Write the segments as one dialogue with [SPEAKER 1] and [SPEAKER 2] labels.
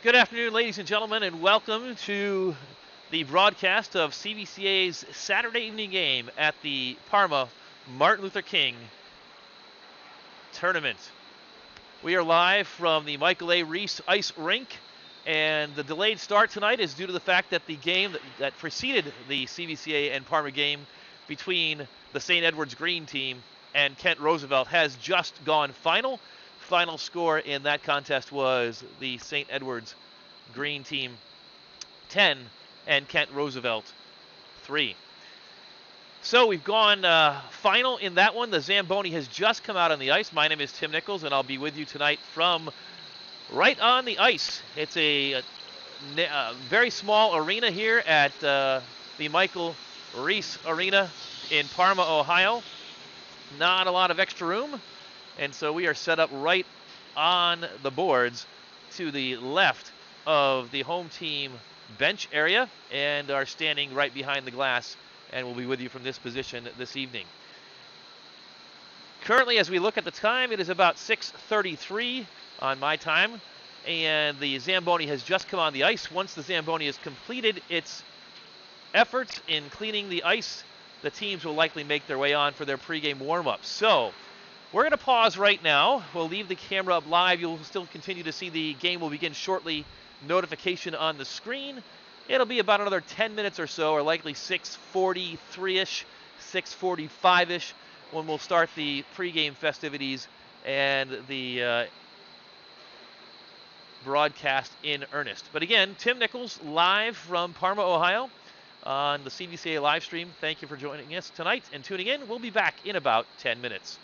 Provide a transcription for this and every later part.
[SPEAKER 1] Good afternoon, ladies and gentlemen, and welcome to the broadcast of CVCA's Saturday evening game at the Parma Martin Luther King tournament. We are live from the Michael A. Ries ice rink, and the delayed start tonight is due to the fact that the game that preceded the CVCA and Parma game between the St. Edward's Green team and Kent Roosevelt has just gone final. Final score in that contest was the St. Edward's Green team 10 and Kent Roosevelt 3. So we've gone final in that one. The Zamboni has just come out on the ice. My name is Tim Nichols, and I'll be with you tonight from right on the ice. It's a very small arena here at the Michael Ries Arena in Parma, Ohio. Not a lot of extra room, and so we are set up right on the boards to the left of the home team bench area and are standing right behind the glass, and we'll be with you from this position this evening. Currently, as we look at the time, it is about 6:33 on my time, and the Zamboni has just come on the ice. Once the Zamboni has completed its efforts in cleaning the ice, the teams will likely make their way on for their pregame warm-up. So we're going to pause right now. We'll leave the camera up live. You'll still continue to see the game will begin shortly. Notification on the screen. It'll be about another 10 minutes or so, or likely 6:43-ish, 6:45-ish, when we'll start the pregame festivities and the broadcast in earnest. But again, Tim Nichols live from Parma, Ohio on the CVCA live stream. Thank you for joining us tonight and tuning in. We'll be back in about 10 minutes.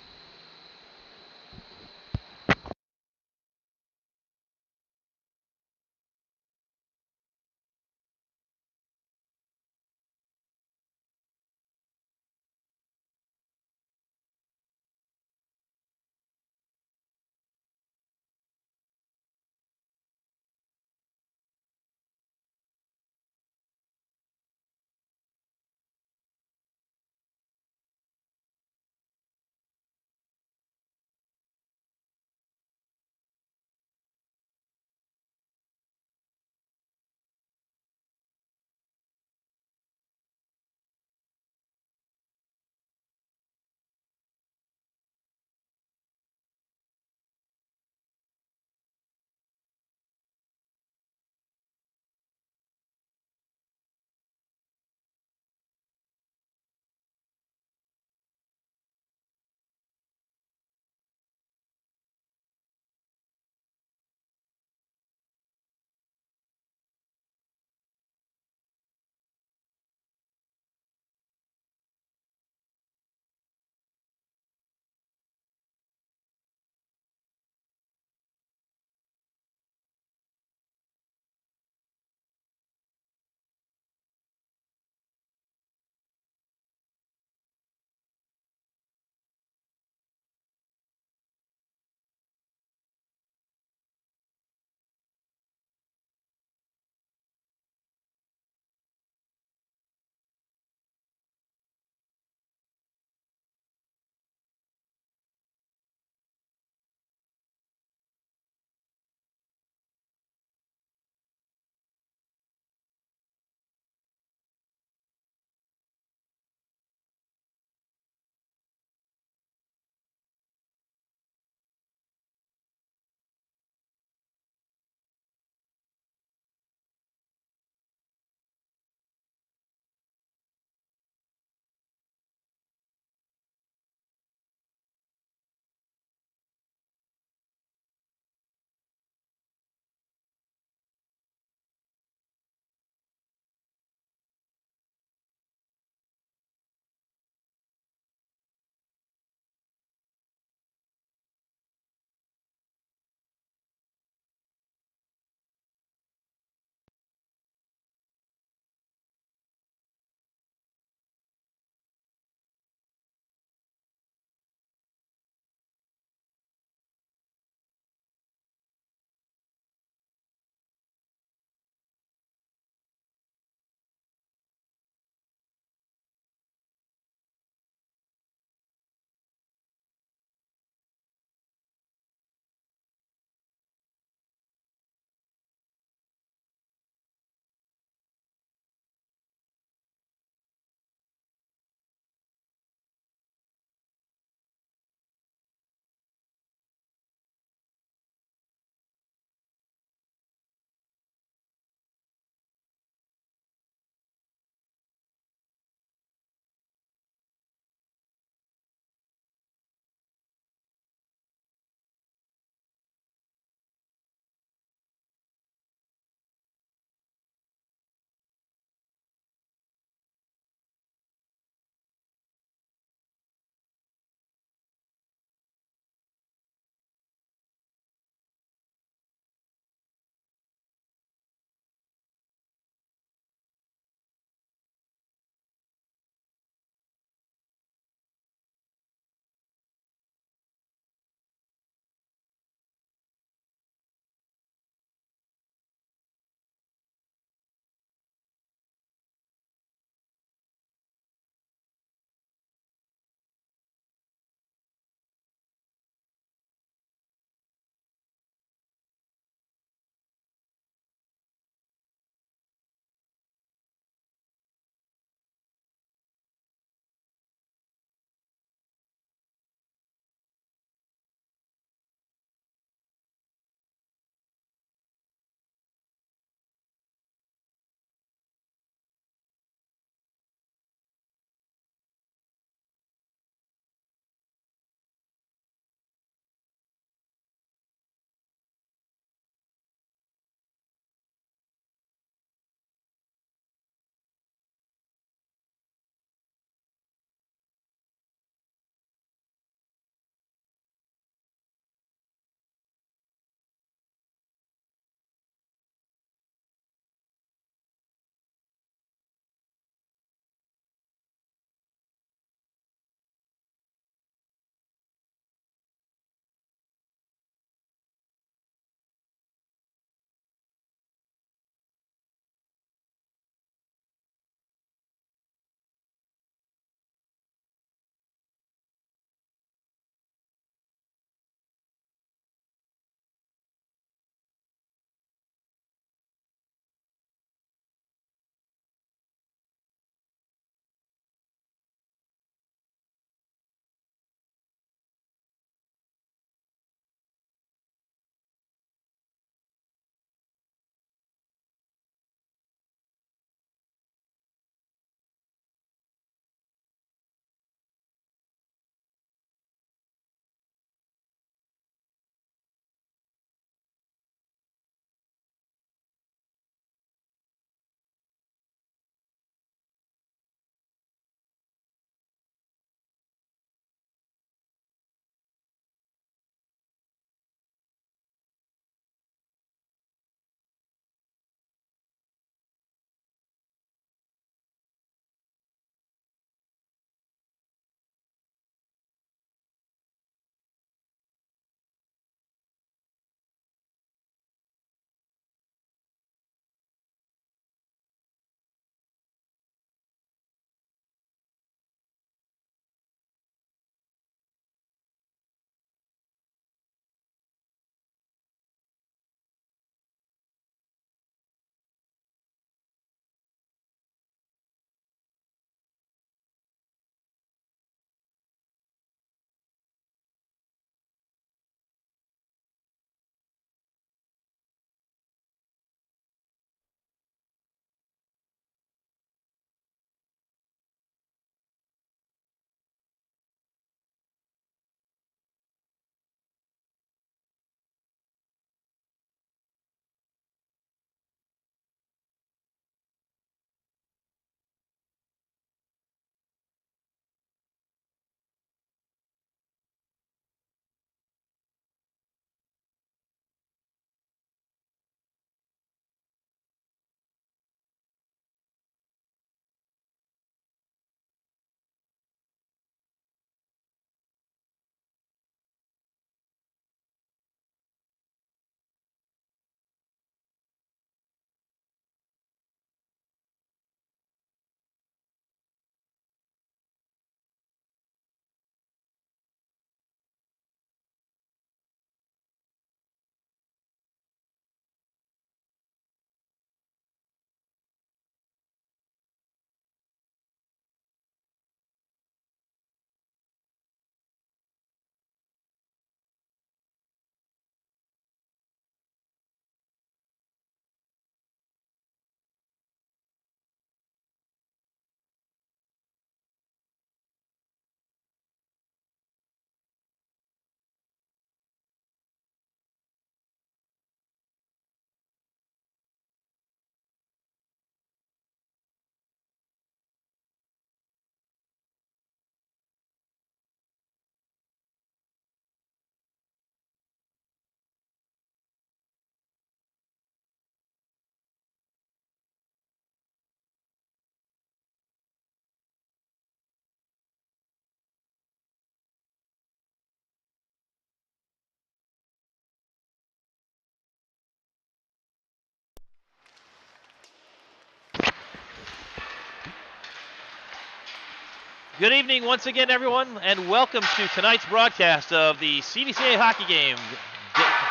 [SPEAKER 1] Good evening once again, everyone, and welcome to tonight's broadcast of the CVCA hockey game,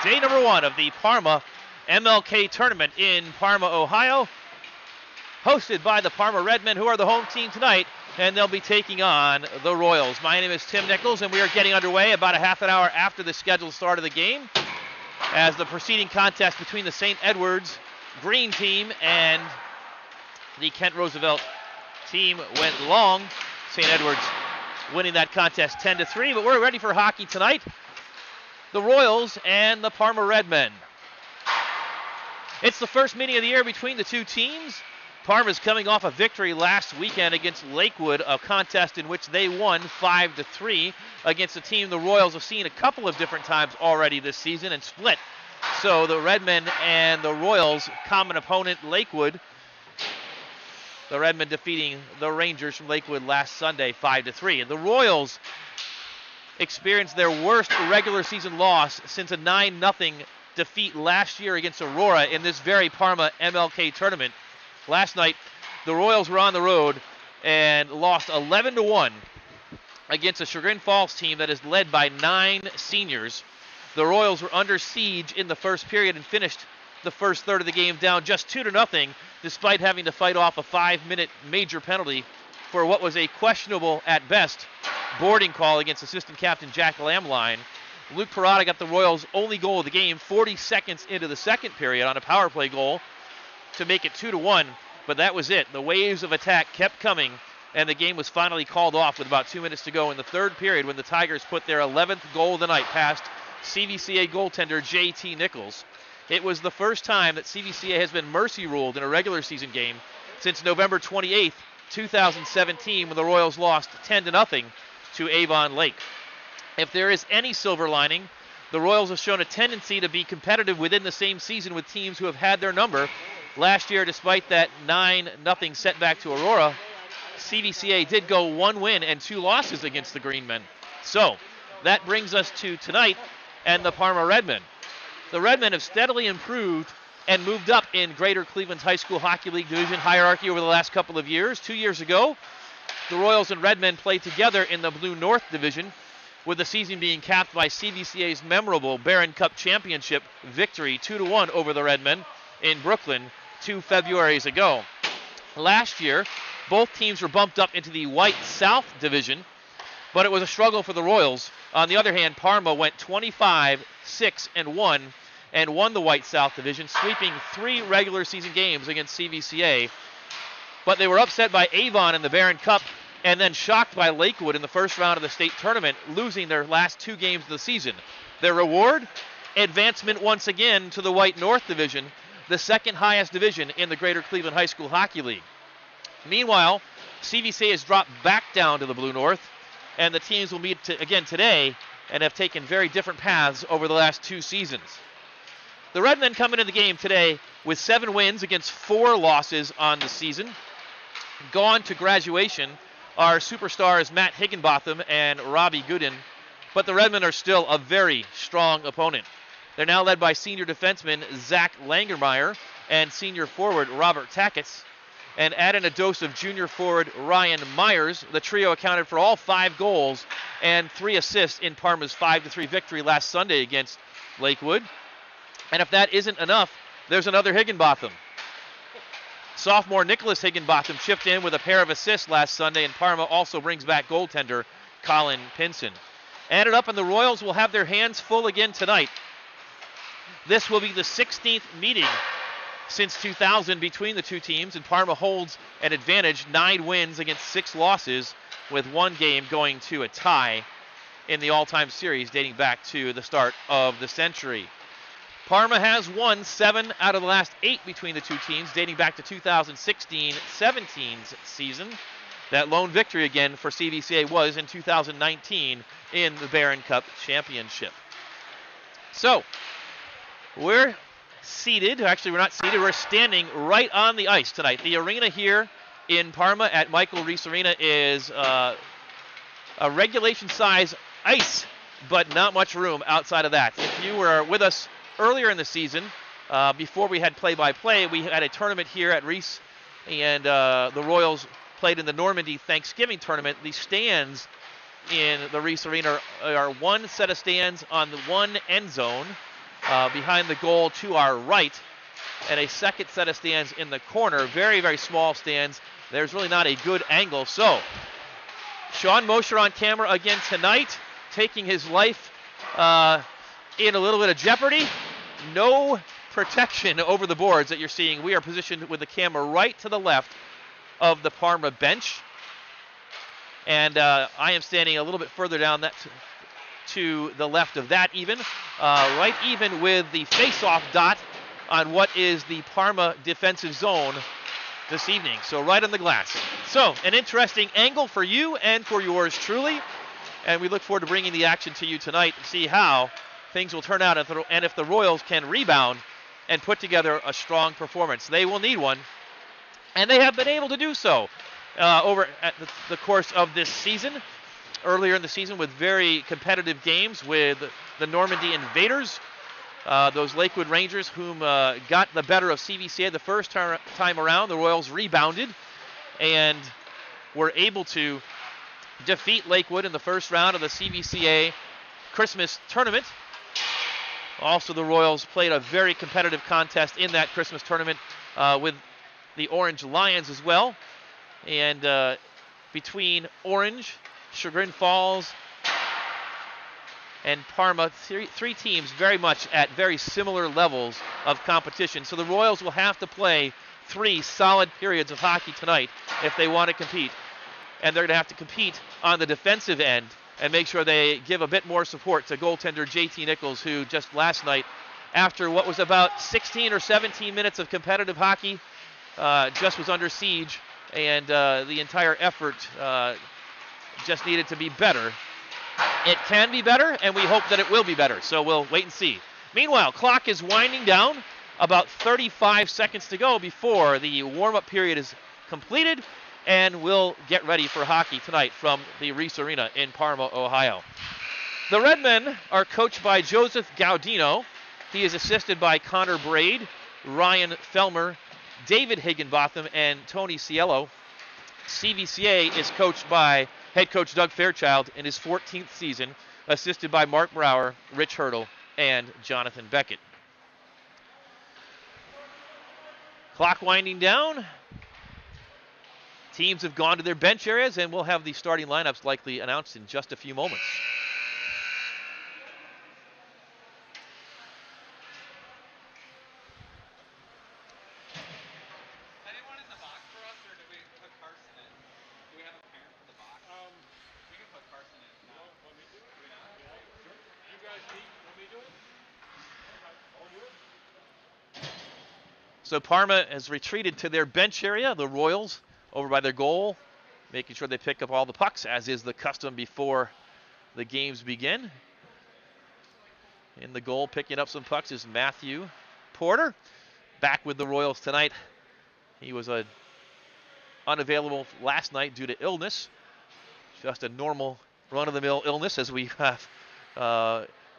[SPEAKER 1] day number 1 of the Parma MLK tournament in Parma, Ohio, hosted by the Parma Redmen, who are the home team tonight, and they'll be taking on the Royals. My name is Tim Nichols, and we are getting underway about a half an hour after the scheduled start of the game, as the preceding contest between the St. Edwards Green team and the Kent Roosevelt team went long. St. Edwards winning that contest 10-3, but we're ready for hockey tonight. The Royals and the Parma Redmen. It's the first meeting of the year between the two teams. Parma's coming off a victory last weekend against Lakewood, a contest in which they won 5-3 against a team the Royals have seen a couple of different times already this season and split. So the Redmen and the Royals, common opponent Lakewood. The Redmen defeating the Rangers from Lakewood last Sunday 5-3. And the Royals experienced their worst regular season loss since a 9-0 defeat last year against Aurora in this very Parma MLK tournament. Last night, the Royals were on the road and lost 11-1 against a Chagrin Falls team that is led by 9 seniors. The Royals were under siege in the first period and finished the first third of the game down just 2-0, despite having to fight off a 5-minute major penalty for what was a questionable, at best, boarding call against assistant captain Jack Lamline. Luke Parada got the Royals' only goal of the game 40 seconds into the second period on a power play goal to make it 2-1, but that was it. The waves of attack kept coming, and the game was finally called off with about 2 minutes to go in the third period when the Tigers put their 11th goal of the night past CVCA goaltender J.T. Nichols. It was the first time that CVCA has been mercy ruled in a regular season game since November 28th, 2017, when the Royals lost 10-0 to Avon Lake. If there is any silver lining, the Royals have shown a tendency to be competitive within the same season with teams who have had their number. Last year, despite that 9-0 setback to Aurora, CVCA did go 1 win and 2 losses against the Green Men. So that brings us to tonight and the Parma Redmen. The Redmen have steadily improved and moved up in Greater Cleveland's High School Hockey League division hierarchy over the last couple of years. 2 years ago, the Royals and Redmen played together in the Blue North division, with the season being capped by CVCA's memorable Barron Cup Championship victory 2-1 over the Redmen in Brooklyn 2 Februaries ago. Last year, both teams were bumped up into the White South division, but it was a struggle for the Royals. On the other hand, Parma went 25-6-1 and won the White South division, sweeping 3 regular season games against CVCA. But they were upset by Avon in the Barron Cup and then shocked by Lakewood in the first round of the state tournament, losing their last 2 games of the season. Their reward? Advancement once again to the White North division, the second highest division in the Greater Cleveland High School Hockey League. Meanwhile, CVCA has dropped back down to the Blue North, and the teams will meet again today and have taken very different paths over the last 2 seasons. The Redmen come into the game today with 7 wins against 4 losses on the season. Gone to graduation are superstars Matt Higginbotham and Robbie Gooden, but the Redmen are still a very strong opponent. They're now led by senior defenseman Zach Langermeyer and senior forward Robert Tackett. And add in a dose of junior forward Ryan Myers. The trio accounted for all 5 goals and 3 assists in Parma's 5-3 victory last Sunday against Lakewood. And if that isn't enough, there's another Higginbotham. Sophomore Nicholas Higginbotham chipped in with a pair of assists last Sunday, and Parma also brings back goaltender Colin Pinson. Added up, and the Royals will have their hands full again tonight. This will be the 16th meeting since 2000 between the two teams, and Parma holds an advantage, 9 wins against 6 losses, with 1 game going to a tie in the all-time series dating back to the start of the century. Parma has won 7 out of the last 8 between the two teams, dating back to 2016-17's season. That lone victory again for CVCA was in 2019 in the Barron Cup Championship. So, we're seated. Actually, we're not seated. We're standing right on the ice tonight. The arena here in Parma at Michael Ries Arena is a regulation size ice, but not much room outside of that. If you were with us earlier in the season, before we had play-by-play, we had a tournament here at Ries, and the Royals played in the Normandy Thanksgiving tournament, the stands in the Ries Arena are one set of stands on the one end zone behind the goal to our right, and a second set of stands in the corner. Very, very small stands. There's really not a good angle. So Sean Mosher on camera again tonight, taking his life in a little bit of jeopardy. No protection over the boards that you're seeing. We are positioned with the camera right to the left of the Parma bench. And I am standing a little bit further down that to the left of that even. Right even with the face-off dot on what is the Parma defensive zone this evening. So right on the glass. So an interesting angle for you and for yours truly. And we look forward to bringing the action to you tonight and see how things will turn out and if the Royals can rebound and put together a strong performance. They will need one, and they have been able to do so over at the course of this season. Earlier in the season with very competitive games with the Normandy Invaders, those Lakewood Rangers whom got the better of CVCA the first time around. The Royals rebounded and were able to defeat Lakewood in the first round of the CVCA Christmas tournament. Also, the Royals played a very competitive contest in that Christmas tournament with the Orange Lions as well. And between Orange, Chagrin Falls, and Parma, three teams very much at very similar levels of competition. So the Royals will have to play 3 solid periods of hockey tonight if they want to compete. And they're going to have to compete on the defensive end and make sure they give a bit more support to goaltender JT Nichols, who just last night, after what was about 16 or 17 minutes of competitive hockey, just was under siege, and the entire effort just needed to be better. It can be better, and we hope that it will be better, so we'll wait and see. Meanwhile, clock is winding down. About 35 seconds to go before the warm-up period is completed, and we'll get ready for hockey tonight from the Ries Arena in Parma, Ohio. The Redmen are coached by Joseph Gaudino. He is assisted by Connor Braid, Ryan Felmer, David Higginbotham, and Tony Cielo. CVCA is coached by head coach Doug Fairchild in his 14th season, assisted by Mark Brower, Rich Hurdle, and Jonathan Beckett. Clock winding down. Teams have gone to their bench areas, and we'll have the starting lineups likely announced in just a few moments.
[SPEAKER 2] Anyone in the box for us, or do we put Carson in? Do we have a parent for the box? We can put Carson in. No, let me do it. Do we not? Yeah, sure. You guys need, let me do it. I'll do it.
[SPEAKER 1] So Parma has retreated to their bench area. The Royals over by their goal, making sure they pick up all the pucks, as is the custom before the games begin. In the goal, picking up some pucks, is Matthew Porter. Back with the Royals tonight. He was unavailable last night due to illness. Just a normal run-of-the-mill illness, as we have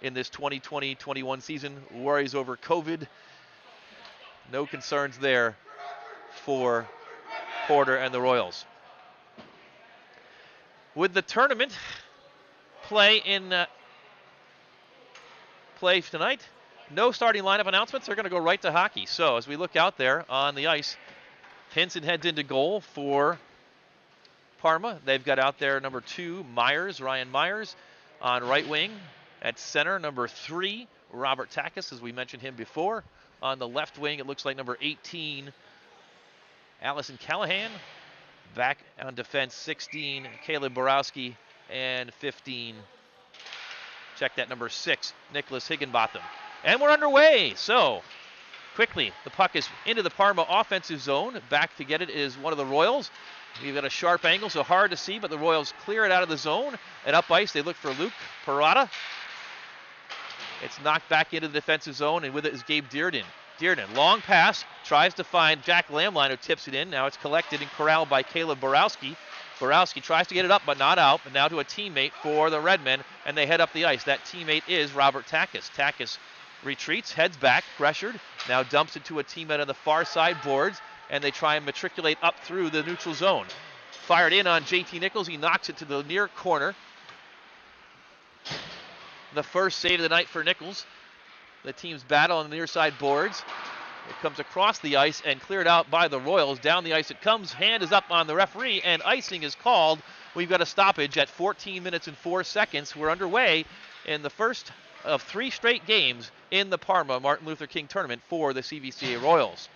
[SPEAKER 1] in this 2020-21 season. Worries over COVID. No concerns there for Porter and the Royals. With the tournament play tonight, no starting lineup announcements. They're going to go right to hockey. So as we look out there on the ice, Pinson heads into goal for Parma. They've got out there number 2, Ryan Myers, on right wing. At center, number 3, Robert Takis, as we mentioned him before. On the left wing, it looks like number 18, Allison Callahan. Back on defense, 16, Caleb Borowski, and 15, check that, number 6, Nicholas Higginbotham. And we're underway. So quickly, the puck is into the Parma offensive zone. Back to get it is one of the Royals. We've got a sharp angle, so hard to see, but the Royals clear it out of the zone. And up ice, they look for Luke Parada. It's knocked back into the defensive zone, and with it is Gabe Dearden. Dearden, long pass, tries to find Jack Lamline, who tips it in. Now it's collected and corralled by Caleb Borowski. Borowski tries to get it up, but not out. But now to a teammate for the Redmen, and they head up the ice. That teammate is Robert Takis. Takis retreats, heads back, pressured. Now dumps it to a teammate on the far side boards, and they try and matriculate up through the neutral zone. Fired in on JT Nichols. He knocks it to the near corner. The first save of the night for Nichols. The team's battle on the near side boards. It comes across the ice and cleared out by the Royals. Down the ice it comes. Hand is up on the referee, and icing is called. We've got a stoppage at 14 minutes and 4 seconds. We're underway in the first of 3 straight games in the Parma Martin Luther King tournament for the CVCA Royals.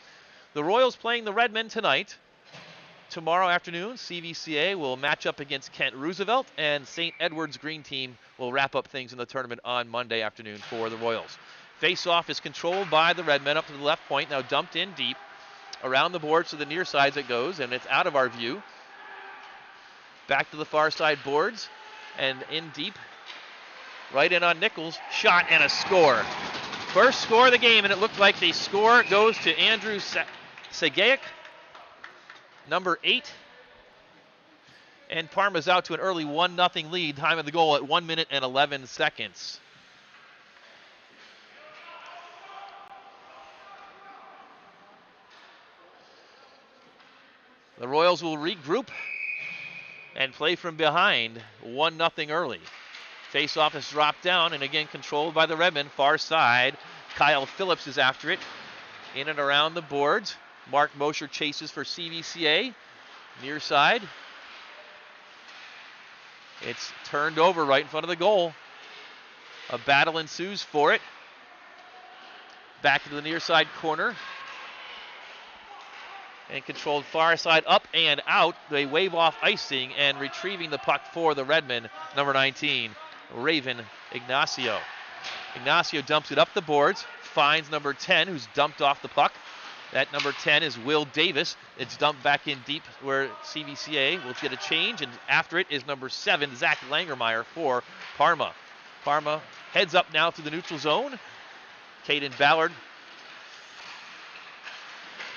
[SPEAKER 1] The Royals playing the Redmen tonight. Tomorrow afternoon, CVCA will match up against Kent Roosevelt, and St. Edward's Green Team will wrap up things in the tournament on Monday afternoon for the Royals. Face-off is controlled by the Redmen up to the left point, now dumped in deep. Around the boards to the near sides it goes, and it's out of our view. Back to the far side boards, and in deep. Right in on Nichols, shot and a score. First score of the game, and it looked like the score goes to Andrew Segaik, number 8. And Parma's out to an early 1-0 lead. Time of the goal at 1 minute and 11 seconds. The Royals will regroup and play from behind, 1-0 early. Face-off is dropped down, and again controlled by the Redmen. Far side, Kyle Phillips is after it. In and around the boards. Mark Mosher chases for CVCA. Near side. It's turned over right in front of the goal. A battle ensues for it. Back to the near side corner. And controlled far side up and out. They wave off icing and retrieving the puck for the Redmen. Number 19, Raven Ignacio. Ignacio dumps it up the boards. Finds number 10, who's dumped off the puck. That number 10 is Will Davis. It's dumped back in deep where CVCA will get a change, and after it is number 7, Zach Langermeyer for Parma. Parma heads up now to the neutral zone. Caden Ballard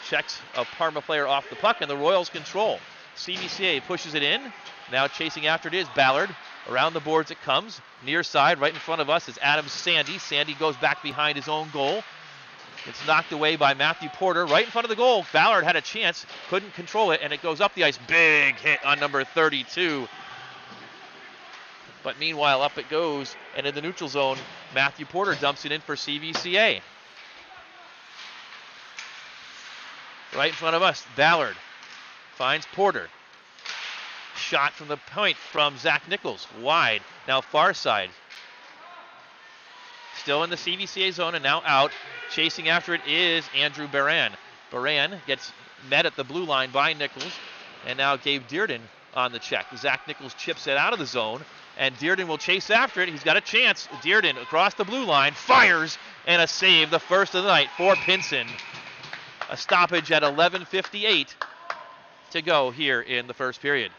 [SPEAKER 1] checks a Parma player off the puck, and the Royals control. CVCA pushes it in. Now chasing after it is Ballard. Around the boards it comes. Near side, right in front of us, is Adam Sandy. Sandy goes back behind his own goal. It's knocked away by Matthew Porter right in front of the goal. Ballard had a chance, couldn't control it, and it goes up the ice. Big hit on number 32. But meanwhile, up it goes, and in the neutral zone, Matthew Porter dumps it in for CVCA. Right in front of us, Ballard finds Porter. Shot from the point from Zach Nichols, wide. Now far side. Still in the CVCA zone and now out. Chasing after it is Andrew Baran. Baran gets met at the blue line by Nichols. And now Gabe Dearden on the check. Zach Nichols chips it out of the zone. And Dearden will chase after it. He's got a chance. Dearden across the blue line. Fires and a save. The first of the night for Pinson. A stoppage at 11:58 to go here in the first period.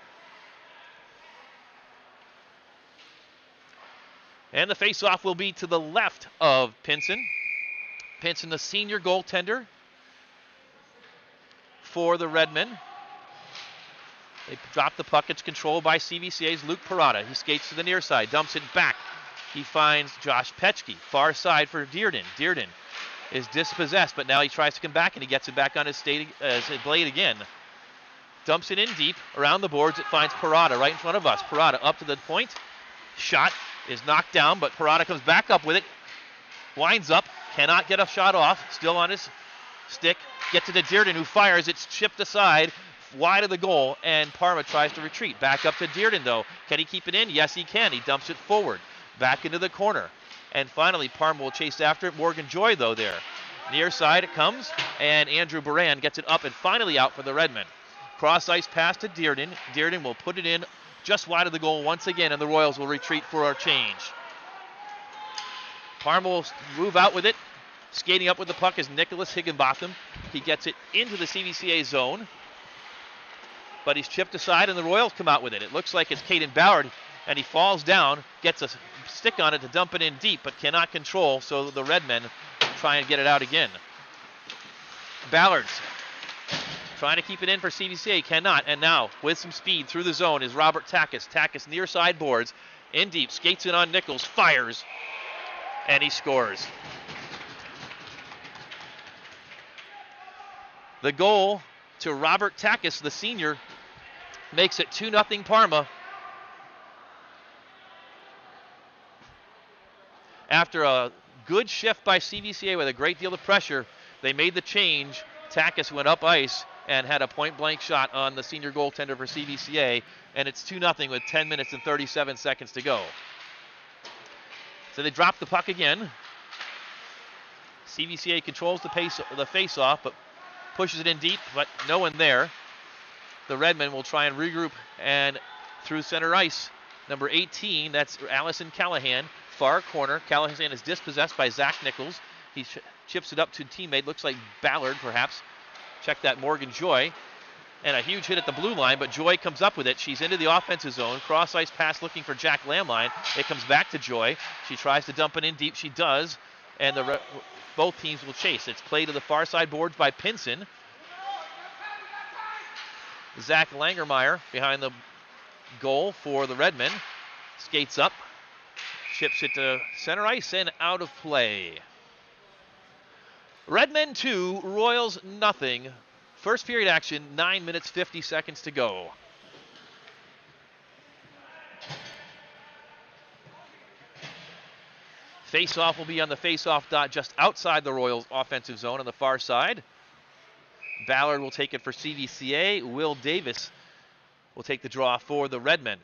[SPEAKER 1] And the faceoff will be to the left of Pinson. Pinson, the senior goaltender for the Redmen. They drop the puck. It's controlled by CVCA's Luke Parada. He skates to the near side, dumps it back. He finds Josh Petchke. Far side for Dearden. Dearden is dispossessed, but now he tries to come back, and he gets it back on his blade again. Dumps it in deep. Around the boards, it finds Parada right in front of us. Parada up to the point. Shot is knocked down, but Parada comes back up with it. Winds up. Cannot get a shot off. Still on his stick. Gets it to Dearden, who fires. It's chipped aside. Wide of the goal, and Parma tries to retreat. Back up to Dearden, though. Can he keep it in? Yes, he can. He dumps it forward. Back into the corner. And finally, Parma will chase after it. Morgan Joy, though, there. Near side it comes, and Andrew Baran gets it up and finally out for the Redmen. Cross ice pass to Dearden. Dearden will put it in just wide of the goal once again, and the Royals will retreat for our change. Parma will move out with it. Skating up with the puck is Nicholas Higginbotham. He gets it into the CVCA zone, but he's chipped aside, and the Royals come out with it. It looks like it's Caden Ballard, and he falls down, gets a stick on it to dump it in deep, but cannot control, so the Redmen try and get it out again. Ballard's trying to keep it in for CVCA, cannot, and now with some speed through the zone is Robert Takis. Takis near side boards, in deep, skates in on Nichols, fires, and he scores. The goal to Robert Takis, the senior, makes it 2-0 Parma. After a good shift by CVCA with a great deal of pressure, they made the change. Takis went up ice and had a point-blank shot on the senior goaltender for CVCA, and it's 2-0 with 10 minutes and 37 seconds to go. So they drop the puck again. CVCA controls the face-off, but pushes it in deep, but no one there. The Redmen will try and regroup, and through center ice, number 18, that's Allison Callahan, far corner. Callahan is dispossessed by Zach Nichols. He chips it up to teammate, looks like Ballard perhaps. Check that, Morgan Joy. And a huge hit at the blue line, but Joy comes up with it. She's into the offensive zone. Cross-ice pass looking for Jack Lamline. It comes back to Joy. She tries to dump it in deep. She does, and both teams will chase. It's played to the far side boards by Pinson. Zach Langermeyer behind the goal for the Redmen. Skates up, chips it to center ice, and out of play. Redmen 2, Royals nothing. First period action, 9 minutes, 50 seconds to go. Face-off will be on the face-off dot just outside the Royals' offensive zone on the far side. Ballard will take it for CVCA. Will Davis will take the draw for the Redmen.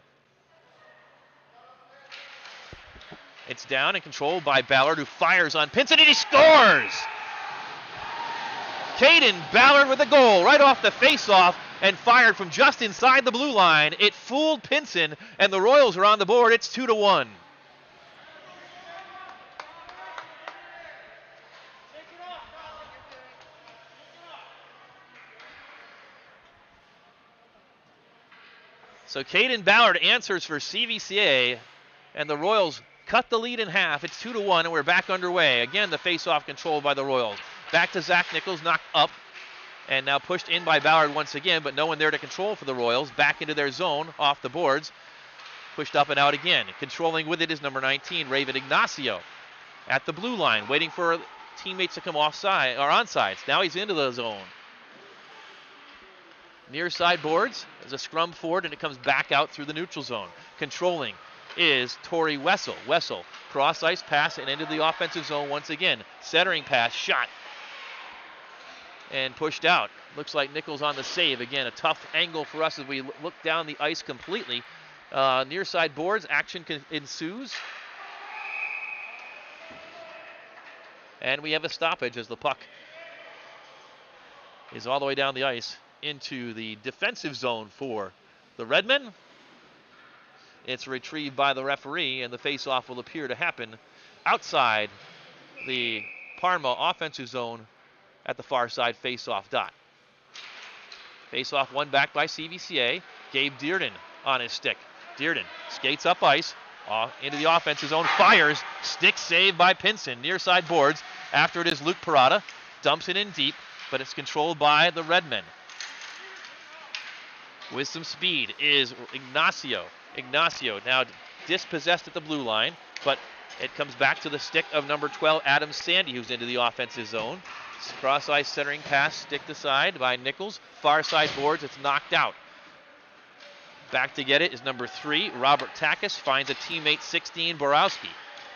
[SPEAKER 1] It's down and controlled by Ballard, who fires on Pinson, and he scores! Caden Ballard with a goal right off the face-off and fired from just inside the blue line. It fooled Pinson, and the Royals are on the board. It's 2-1. So Caden Ballard answers for CVCA, and the Royals cut the lead in half. It's 2-1, and we're back underway. Again, the face-off controlled by the Royals. Back to Zach Nichols, knocked up, and now pushed in by Ballard once again, but no one there to control for the Royals. Back into their zone, off the boards. Pushed up and out again. Controlling with it is number 19, Raven Ignacio. At the blue line, waiting for teammates to come offside or onsides. Now he's into the zone. Near side boards, there's a scrum forward, and it comes back out through the neutral zone. Controlling is Tori Wessel. Wessel, cross-ice pass and into the offensive zone once again. Centering pass, shot, and pushed out. Looks like Nichols on the save. Again, a tough angle for us as we look down the ice completely. Near side boards, action ensues. And we have a stoppage as the puck is all the way down the ice into the defensive zone for the Redmen. It's retrieved by the referee, and the face-off will appear to happen outside the Parma offensive zone at the far side face-off dot. Face-off won back by CVCA. Gabe Dearden on his stick. Dearden skates up ice, into the offensive zone, fires, stick save by Pinson. Near side boards. After it is Luke Parada. Dumps it in deep, but it's controlled by the Redmen. With some speed is Ignacio. Ignacio now dispossessed at the blue line, but it comes back to the stick of number 12, Adam Sandy, who's into the offensive zone. Cross-ice centering pass, stick to side by Nichols. Far side boards, it's knocked out. Back to get it is number 3, Robert Takis. Finds a teammate, 16, Borowski.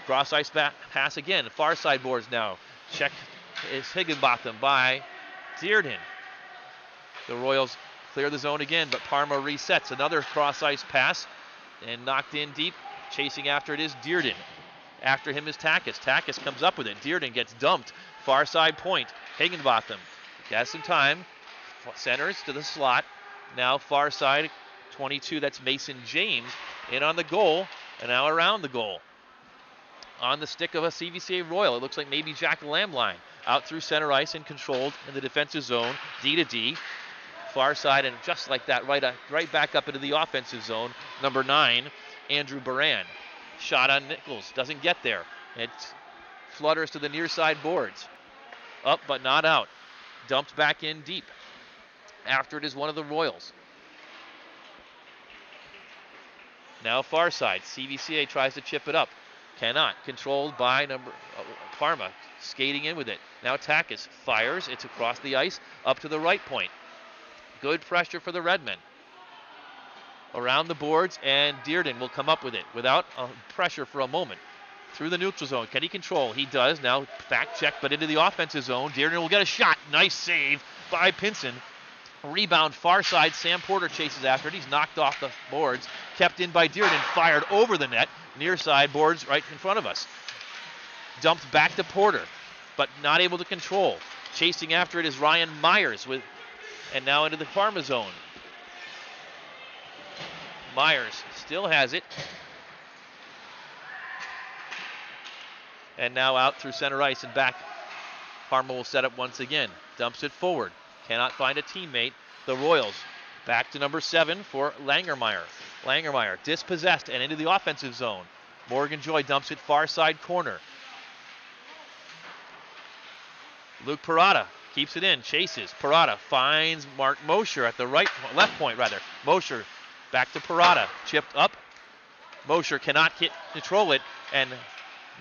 [SPEAKER 1] Cross-ice pass again. Far side boards now. Check is Higginbotham by Dearden. The Royals clear the zone again, but Parma resets. Another cross-ice pass and knocked in deep. Chasing after it is Dearden. After him is Takis. Takis comes up with it. Dearden gets dumped. Far side point. Higginbotham has some time. Centers to the slot. Now far side 22. That's Mason James in on the goal, and now around the goal. On the stick of a CVCA Royal. It looks like maybe Jack Lamline. Out through center ice and controlled in the defensive zone. D to D. Far side, and just like that, right back up into the offensive zone. Number 9, Andrew Baran. Shot on Nichols. Doesn't get there. It flutters to the near side boards. Up but not out. Dumped back in deep. After it is one of the Royals. Now far side. CVCA tries to chip it up. Cannot. Controlled by Parma. Skating in with it. Now Takis fires. It's across the ice. Up to the right point. Good pressure for the Redmen. around the boards, and Dearden will come up with it without pressure for a moment. Through the neutral zone. Can he control? He does. Now back check, but into the offensive zone. Dearden will get a shot. Nice save by Pinson. Rebound far side. Sam Porter chases after it. He's knocked off the boards. Kept in by Dearden. Fired over the net. Near side boards right in front of us. Dumped back to Porter, but not able to control. Chasing after it is Ryan Myers and now into the Parma zone. Myers still has it. And now out through center ice and back. Parma will set up once again. Dumps it forward. Cannot find a teammate. The Royals back to number 7 for Langermeyer. Langermeyer dispossessed and into the offensive zone. Morgan Joy dumps it far side corner. Luke Parada keeps it in, chases. Parada finds Mark Mosher at the left point rather. Mosher back to Parada. Chipped up. Mosher cannot control it, and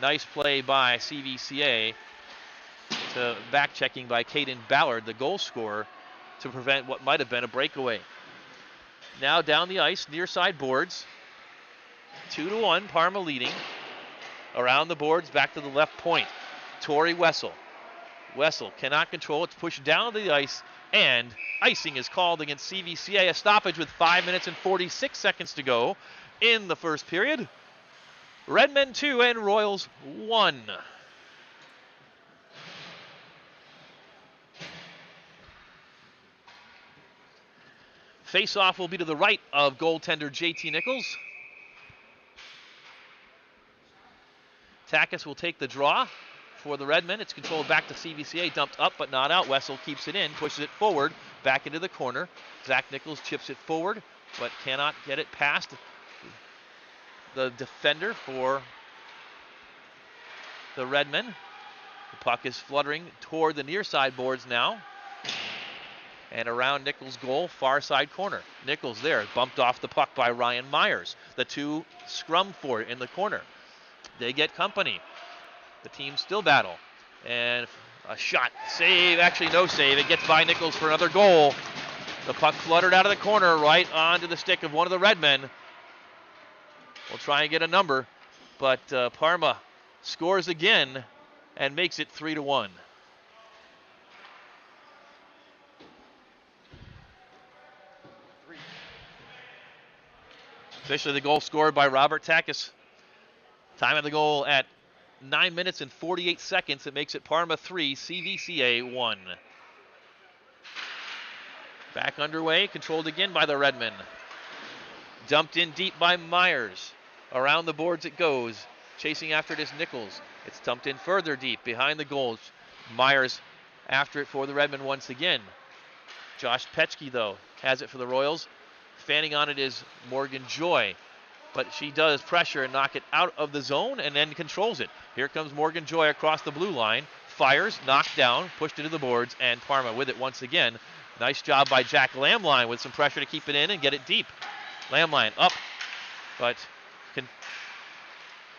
[SPEAKER 1] nice play by CVCA to back checking by Caden Ballard, the goal scorer, to prevent what might have been a breakaway. Now down the ice, near side boards. 2-1, Parma leading. Around the boards, back to the left point. Torrey Wessel. Wessel cannot control. It's pushed down to the ice, and icing is called against CVCA. A stoppage with 5 minutes and 46 seconds to go in the first period. Redmen 2 and Royals 1. Face-off will be to the right of goaltender JT Nichols. Takis will take the draw for the Redmen. It's controlled back to CVCA, dumped up but not out. Wessel keeps it in, pushes it forward, back into the corner. Zach Nichols chips it forward, but cannot get it past the defender for the Redmen. The puck is fluttering toward the near side boards now. And around Nichols' goal, far side corner. Nichols there, bumped off the puck by Ryan Myers. The two scrum for it in the corner. They get company. The teams still battle. And a shot, save, actually no save. It gets by Nichols for another goal. The puck fluttered out of the corner right onto the stick of one of the Redmen. We'll try and get a number, but Parma scores again and makes it 3-1. Officially the goal scored by Robert Takis. Time of the goal at 9 minutes and 48 seconds. It makes it Parma 3, CVCA 1. Back underway, controlled again by the Redmen. Dumped in deep by Myers. Around the boards it goes. Chasing after it is Nichols. It's dumped in further deep behind the goals. Myers after it for the Redmen once again. Josh Petchke, though, has it for the Royals. Fanning on it is Morgan Joy. But she does pressure and knock it out of the zone and then controls it. Here comes Morgan Joy across the blue line. Fires, knocked down, pushed into the boards, and Parma with it once again. Nice job by Jack Lamline with some pressure to keep it in and get it deep. Lamline up, but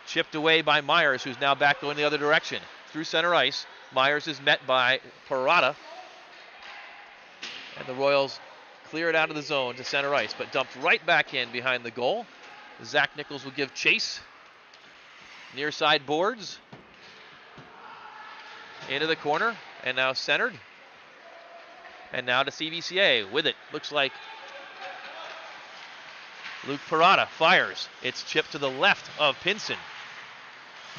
[SPEAKER 1] chipped away by Myers, who's now back going the other direction. Through center ice, Myers is met by Parada. And the Royals clear it out of the zone to center ice, but dumped right back in behind the goal. Zach Nichols will give chase. Near side boards. Into the corner, and now centered. And now to CVCA with it. Looks like Luke Parada fires. It's chipped to the left of Pinson.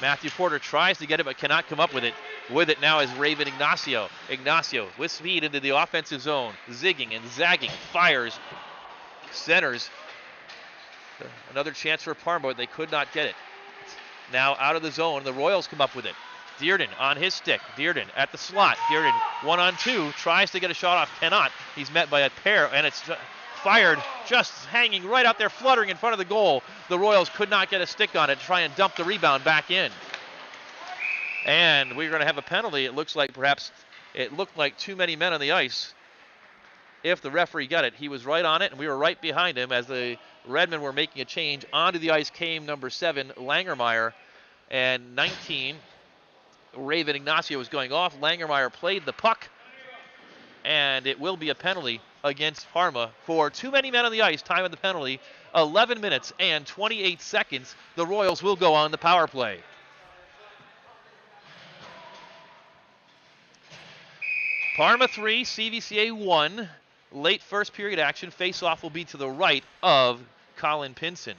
[SPEAKER 1] Matthew Porter tries to get it but cannot come up with it. With it now is Raven Ignacio. Ignacio with speed into the offensive zone. Zigging and zagging. Fires. Centers. Another chance for Parma, but they could not get it. Now out of the zone. The Royals come up with it. Dearden on his stick. Dearden at the slot. Dearden 1-on-2. Tries to get a shot off. Cannot. He's met by a pair, and it's fired, just hanging right out there, fluttering in front of the goal. The Royals could not get a stick on it to try and dump the rebound back in. And we're going to have a penalty. It looks like perhaps it looked like too many men on the ice. If the referee got it, he was right on it, and we were right behind him as the Redmen were making a change. Onto the ice came number 7, Langermeyer, and 19, Raven Ignacio was going off. Langermeyer played the puck, and it will be a penalty against Parma for too many men on the ice. Time of the penalty 11 minutes and 28 seconds. The Royals will go on the power play. Parma 3, CVCA 1. Late first period action. Face-off will be to the right of Colin Pinson.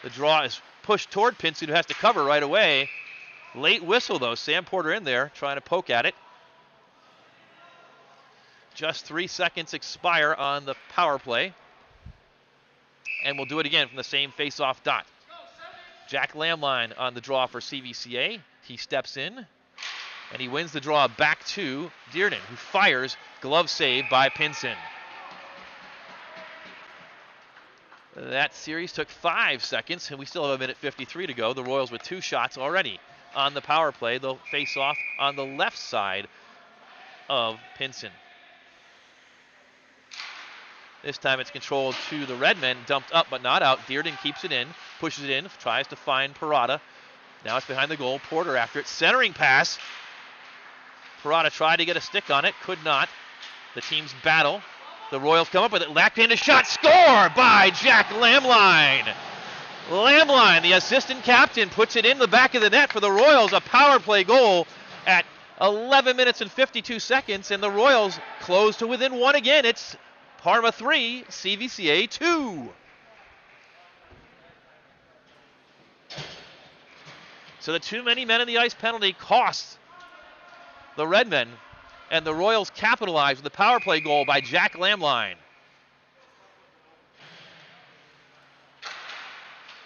[SPEAKER 1] The draw is pushed toward Pinson, who has to cover right away. Late whistle, though. Sam Porter in there trying to poke at it. Just 3 seconds expire on the power play. And we'll do it again from the same face-off dot. Jack Lamline on the draw for CVCA. He steps in, and he wins the draw back to Dearden, who fires. Glove save by Pinson. That series took 5 seconds, and we still have a minute 53 to go. The Royals with 2 shots already on the power play. They'll face off on the left side of Pinson. This time it's controlled to the Redmen, dumped up but not out. Dearden keeps it in, pushes it in, tries to find Parada. Now it's behind the goal. Porter after it. Centering pass. Parada tried to get a stick on it, could not. The teams battle. The Royals come up with it. Left-handed shot. Score by Jack Lamline. Lamline, the assistant captain, puts it in the back of the net for the Royals. A power play goal at 11 minutes and 52 seconds, and the Royals close to within 1 again. It's Parma 3, CVCA 2. So the too many men in the ice penalty costs the Redmen, and the Royals capitalize with the power play goal by Jack Lamline.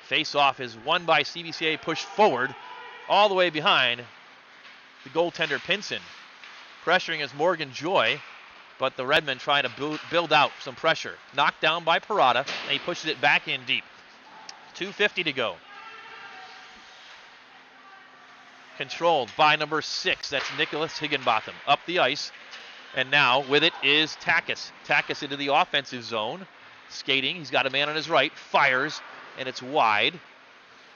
[SPEAKER 1] Face-off is won by CVCA, pushed forward all the way behind the goaltender Pinson. Pressuring is Morgan Joy, but the Redmen trying to build out some pressure. Knocked down by Parada, and he pushes it back in deep. 2:50 to go. Controlled by number 6. That's Nicholas Higginbotham. Up the ice. And now with it is Takis. Takis into the offensive zone. Skating. He's got a man on his right. Fires. And it's wide.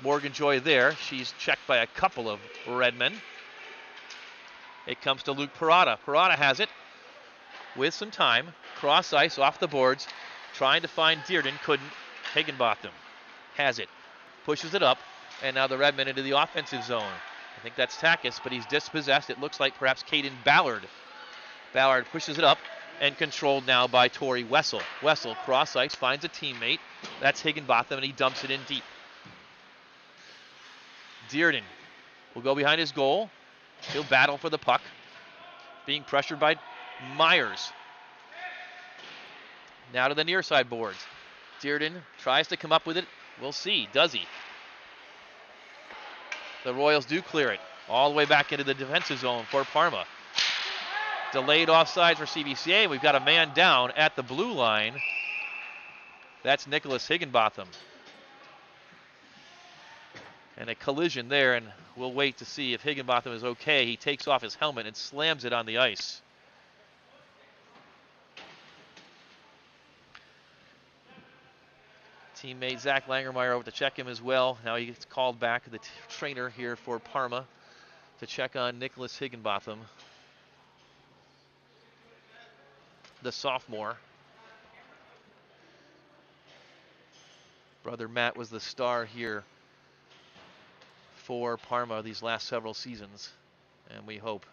[SPEAKER 1] Morgan Joy there. She's checked by a couple of Redmen. It comes to Luke Parada. Parada has it with some time. Cross ice off the boards. Trying to find Dearden. Couldn't. Higginbotham has it. Pushes it up. And now the Redmen into the offensive zone. I think that's Takis, but he's dispossessed. It looks like perhaps Caden Ballard. Ballard pushes it up and controlled now by Torrey Wessel. Wessel, cross ice, finds a teammate. That's Higginbotham, and he dumps it in deep. Dearden will go behind his goal. He'll battle for the puck. Being pressured by Myers. Now to the near side boards. Dearden tries to come up with it. We'll see. Does he? The Royals do clear it all the way back into the defensive zone for Parma. Delayed offsides for CVCA. We've got a man down at the blue line. That's Nicholas Higginbotham. And a collision there, and we'll wait to see if Higginbotham is okay. He takes off his helmet and slams it on the ice. Teammate Zach Langermeyer over to check him as well. Now he gets called back, the trainer here for Parma, to check on Nicholas Higginbotham, the sophomore. Brother Matt was the star here for Parma these last several seasons, and we hope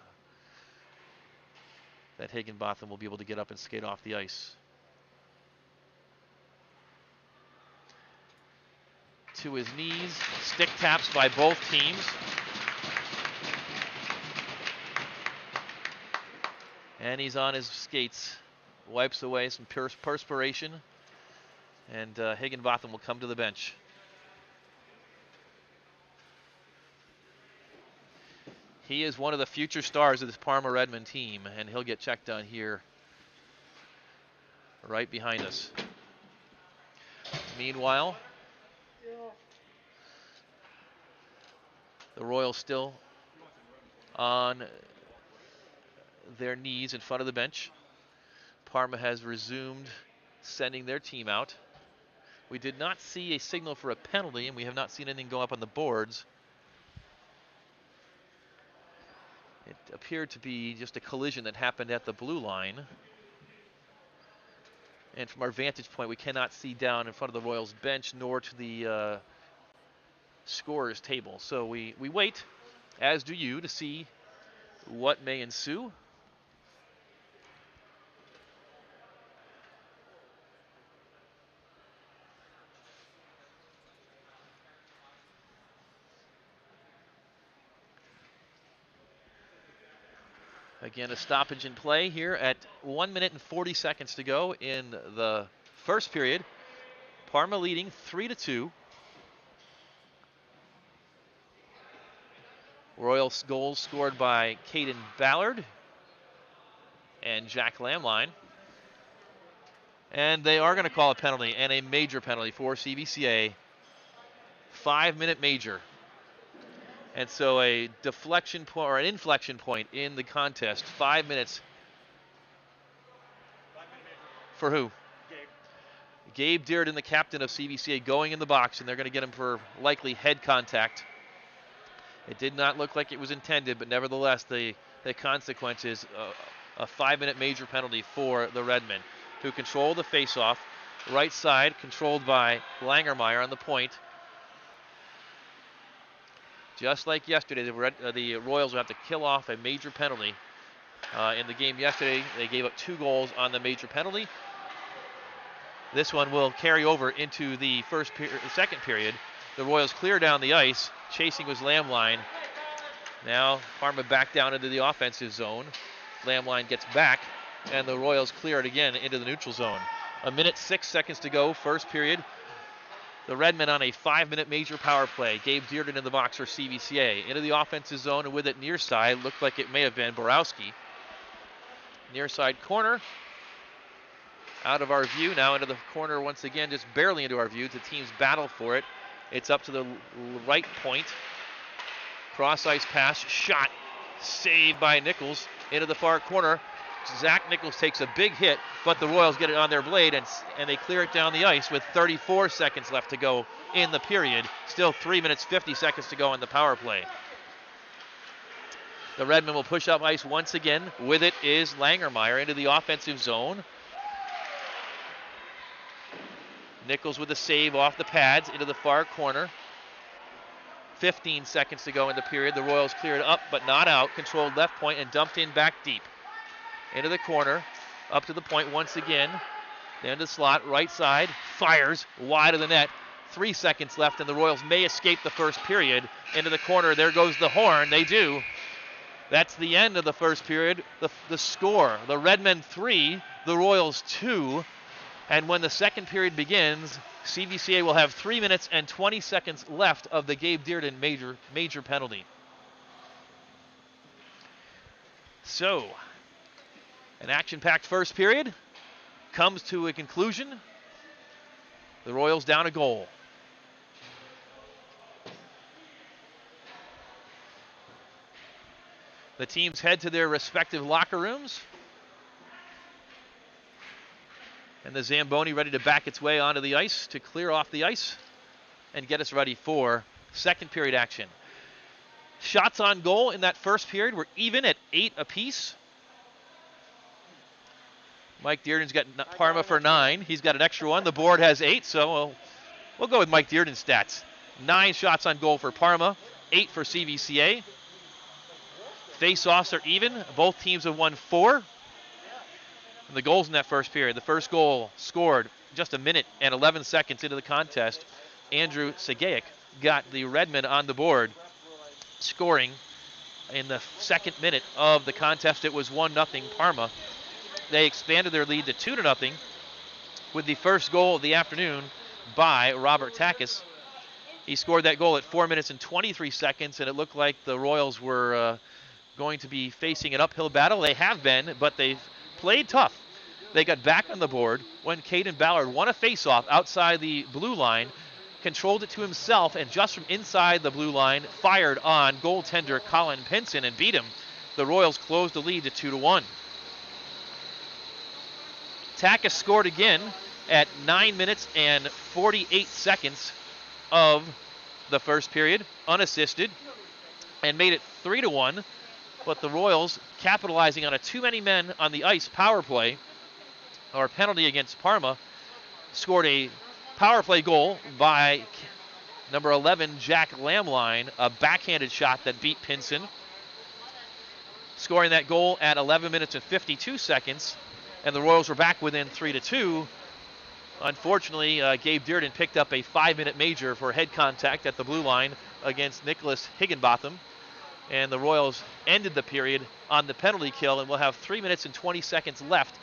[SPEAKER 1] that Higginbotham will be able to get up and skate off the ice. To his knees, stick taps by both teams. And he's on his skates, wipes away some perspiration, and Higginbotham will come to the bench. He is one of the future stars of this Parma Redmond team, and he'll get checked on here right behind us. Meanwhile, the Royals still on their knees in front of the bench. Parma has resumed sending their team out. We did not see a signal for a penalty, and we have not seen anything go up on the boards. It appeared to be just a collision that happened at the blue line. And from our vantage point, we cannot see down in front of the Royals bench nor to the scorer's table. So we wait, as do you, to see what may ensue. Again, a stoppage in play here at 1 minute and 40 seconds to go in the first period. Parma leading 3-2. Royals goals scored by Caden Ballard and Jack Lamline. And they are going to call a penalty, and a major penalty for CVCA. 5-minute major. And so a deflection point or an inflection point in the contest. 5 minutes. For who? Gabe Dearden, the captain of CVCA, going in the box, and they're going to get him for likely head contact. It did not look like it was intended, but nevertheless, the consequences, a 5-minute major penalty for the Redmen, who control the faceoff. Right side controlled by Langermeyer on the point. Just like yesterday, the Royals will have to kill off a major penalty. In the game yesterday, they gave up 2 goals on the major penalty. This one will carry over into the second period. The Royals clear down the ice. Chasing was Lamline. Now Parma back down into the offensive zone. Lamline gets back, and the Royals clear it again into the neutral zone. 1 minute 6 seconds to go, first period. The Redmen on a 5-minute major power play. Gabe Dearden in the box for CVCA. Into the offensive zone, and with it near side, looked like it may have been Borowski. Near side corner. Out of our view, now into the corner once again, just barely into our view. The teams battle for it. It's up to the right point. Cross ice pass, shot, saved by Nichols into the far corner. Zach Nichols takes a big hit, but the Royals get it on their blade, and they clear it down the ice with 34 seconds left to go in the period. Still 3 minutes 50 seconds to go in the power play. The Redmen will push up ice once again. With it is Langermeyer into the offensive zone. Nichols with a save off the pads into the far corner. 15 seconds to go in the period. The Royals cleared up but not out. Controlled left point and dumped in back deep. Into the corner. Up to the point once again. Down to the slot. Right side. Fires wide of the net. 3 seconds left and the Royals may escape the first period. Into the corner. There goes the horn. They do. That's the end of the first period. The score. The Redmen 3. The Royals 2. And when the second period begins, CVCA will have 3 minutes and 20 seconds left of the Gabe Dearden major penalty. So, an action-packed first period comes to a conclusion. The Royals down a goal. The teams head to their respective locker rooms. And the Zamboni ready to back its way onto the ice to clear off the ice and get us ready for second period action. Shots on goal in that first period were even at 8 apiece. Mike Dearden's got Parma for 9. He's got an extra one. The board has 8, so we'll go with Mike Dearden's stats. 9 shots on goal for Parma, 8 for CVCA. Face-offs are even. Both teams have won 4. And the goals in that first period. The first goal scored just 1 minute and 11 seconds into the contest. Andrew Segaik got the Redmen on the board, scoring in the second minute of the contest. It was 1-0 Parma. They expanded their lead to 2-0 with the first goal of the afternoon by Robert Takis. He scored that goal at 4 minutes and 23 seconds, and it looked like the Royals were going to be facing an uphill battle. They have been, but they've played tough. They got back on the board when Caden Ballard won a face-off outside the blue line, controlled it to himself, and just from inside the blue line, fired on goaltender Colin Pinson and beat him. The Royals closed the lead to 2-1. Takis scored again at 9 minutes and 48 seconds of the first period, unassisted, and made it 3-1. But the Royals, capitalizing on a too many men on the ice power play, or penalty against Parma, scored a power play goal by number 11, Jack Lamline, a backhanded shot that beat Pinson, scoring that goal at 11 minutes and 52 seconds, and the Royals were back within 3-2. Unfortunately, Gabe Dearden picked up a 5-minute major for head contact at the blue line against Nicholas Higginbotham, and the Royals ended the period on the penalty kill, and will have 3 minutes and 20 seconds left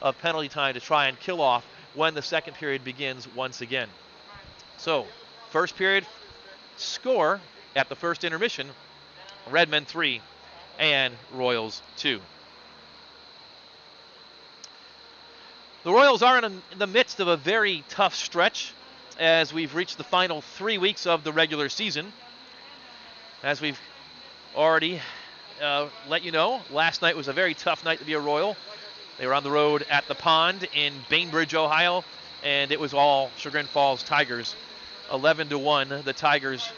[SPEAKER 1] of penalty time to try and kill off when the second period begins once again. So, first period score at the first intermission, Redmen 3 and Royals 2. The Royals are in the midst of a very tough stretch as we've reached the final 3 weeks of the regular season. As we've already let you know, last night was a very tough night to be a Royal. They were on the road at the Pond in Bainbridge, Ohio, and it was all Chagrin Falls Tigers. 11-1, the Tigers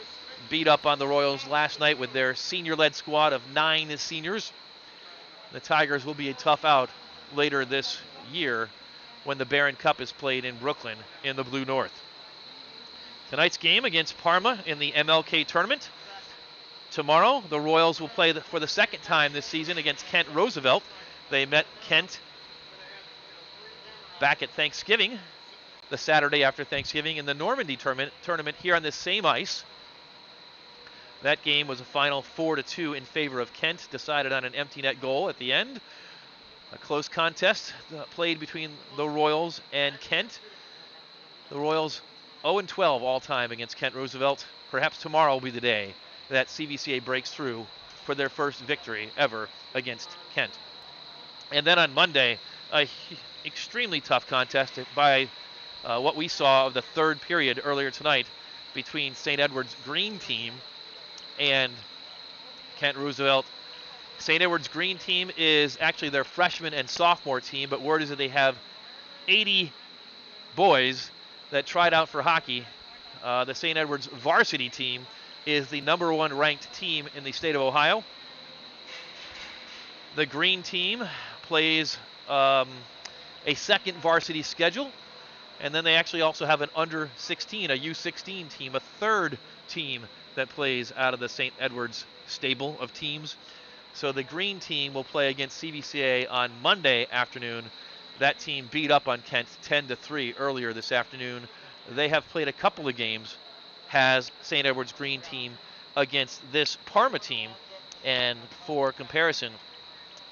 [SPEAKER 1] beat up on the Royals last night with their senior-led squad of 9 seniors. The Tigers will be a tough out later this year when the Barron Cup is played in Brooklyn in the Blue North. Tonight's game against Parma in the MLK tournament. Tomorrow, the Royals will play for the second time this season against Kent Roosevelt. They met Kent back at Thanksgiving, the Saturday after Thanksgiving, in the Normandy tournament here on this same ice. That game was a final 4-2 in favor of Kent, decided on an empty net goal at the end. A close contest played between the Royals and Kent. The Royals 0-12 all time against Kent Roosevelt. Perhaps tomorrow will be the day that CVCA breaks through for their first victory ever against Kent. And then on Monday, a extremely tough contest by what we saw of the third period earlier tonight between St. Edward's Green team and Kent Roosevelt. St. Edward's Green team is actually their freshman and sophomore team, but word is that they have 80 boys that tried out for hockey. The St. Edward's varsity team is the number 1 ranked team in the state of Ohio. The Green team plays a second varsity schedule, and then they actually also have an under 16, a U16 team, a third team that plays out of the St. Edward's stable of teams. So the Green team will play against CVCA on Monday afternoon. That team beat up on Kent 10-3 earlier this afternoon. They have played a couple of games, has St. Edward's Green team, against this Parma team. And for comparison,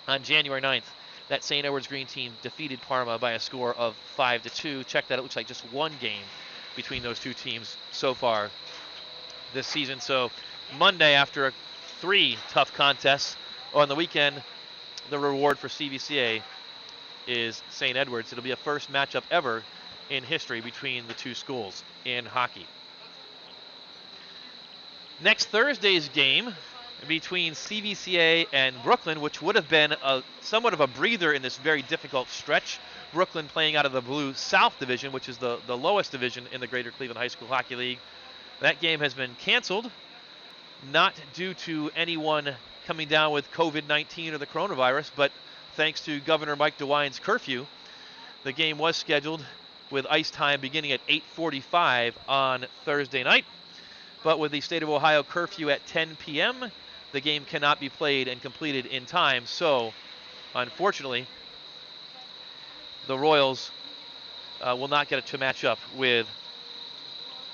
[SPEAKER 1] on January 9th, that St. Edward's Green team defeated Parma by a score of 5-2. Check that, it looks like just one game between those two teams so far this season. So Monday, after 3 tough contests on the weekend, the reward for CVCA is St. Edward's. It'll be a first matchup ever in history between the two schools in hockey. Next Thursday's game between CVCA and Brooklyn, which would have been somewhat of a breather in this very difficult stretch. Brooklyn playing out of the Blue South Division, which is the lowest division in the Greater Cleveland High School Hockey League. That game has been canceled, not due to anyone coming down with COVID-19 or the coronavirus, but thanks to Governor Mike DeWine's curfew. The game was scheduled with ice time beginning at 8:45 on Thursday night, but with the state of Ohio curfew at 10 p.m., the game cannot be played and completed in time. So, unfortunately, the Royals will not get to match up with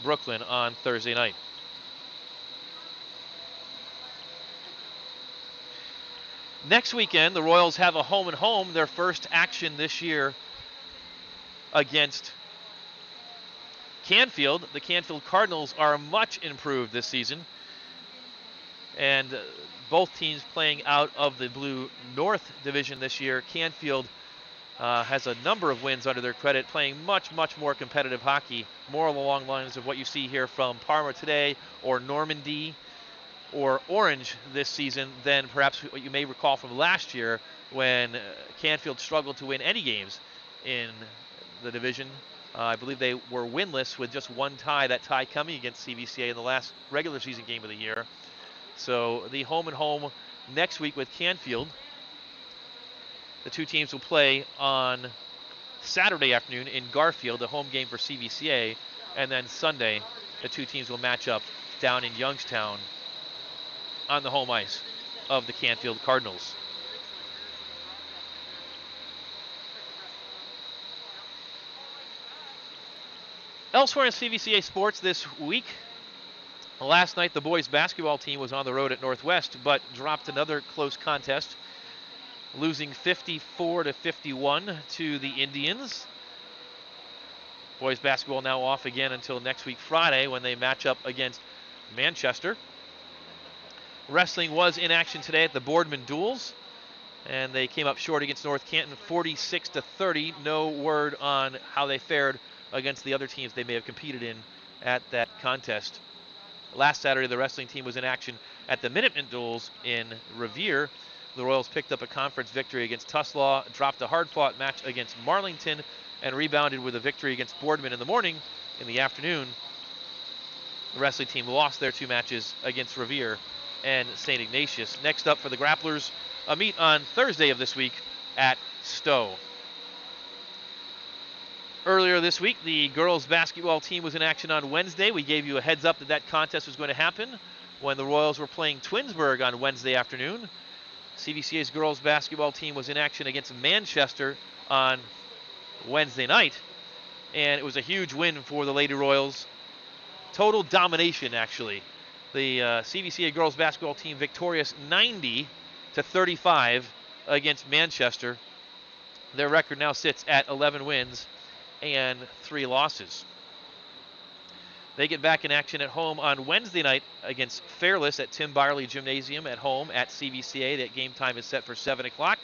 [SPEAKER 1] Brooklyn on Thursday night. Next weekend, the Royals have a home-and-home, their first action this year against Canfield. The Canfield Cardinals are much improved this season, and both teams playing out of the Blue North Division this year. Canfield has a number of wins under their credit, playing much, much more competitive hockey, more along the lines of what you see here from Parma today, or Normandy, or Orange this season, than perhaps what you may recall from last year when Canfield struggled to win any games in the division. I believe they were winless with just one tie, that tie coming against CVCA in the last regular season game of the year. So the home-and-home next week with Canfield. The two teams will play on Saturday afternoon in Garfield, a home game for CVCA, and then Sunday, the two teams will match up down in Youngstown on the home ice of the Canfield Cardinals. Elsewhere in CVCA sports this week, last night the boys basketball team was on the road at Northwest, but dropped another close contest, losing 54-51 to the Indians. Boys basketball now off again until next week Friday when they match up against Manchester. Wrestling was in action today at the Boardman Duels, and they came up short against North Canton 46-30. No word on how they fared against the other teams they may have competed in at that contest. Last Saturday, the wrestling team was in action at the Minuteman Duels in Revere. The Royals picked up a conference victory against Tuslaw, dropped a hard-fought match against Marlington, and rebounded with a victory against Boardman in the morning. In the afternoon, the wrestling team lost their two matches against Revere and St. Ignatius. Next up for the Grapplers, a meet on Thursday of this week at Stowe. Earlier this week, the girls basketball team was in action on Wednesday. We gave you a heads up that that contest was going to happen when the Royals were playing Twinsburg on Wednesday afternoon. CVCA's girls basketball team was in action against Manchester on Wednesday night, and it was a huge win for the Lady Royals. Total domination, actually. The CVCA girls basketball team victorious 90-35 against Manchester. Their record now sits at 11 wins and 3 losses. They get back in action at home on Wednesday night against Fairless at Tim Byerly Gymnasium at home at CVCA. That game time is set for 7 o'clock.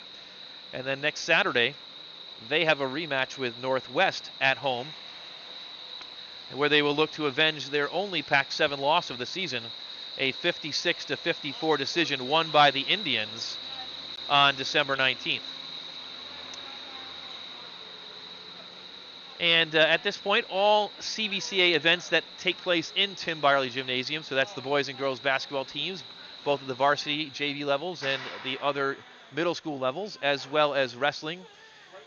[SPEAKER 1] And then next Saturday, they have a rematch with Northwest at home, where they will look to avenge their only Pac-7 loss of the season, a 56-54 decision won by the Indians on December 19th. And at this point, all CVCA events that take place in Tim Byerly Gymnasium, so that's the boys and girls basketball teams, both at the varsity JV levels and the other middle school levels, as well as wrestling,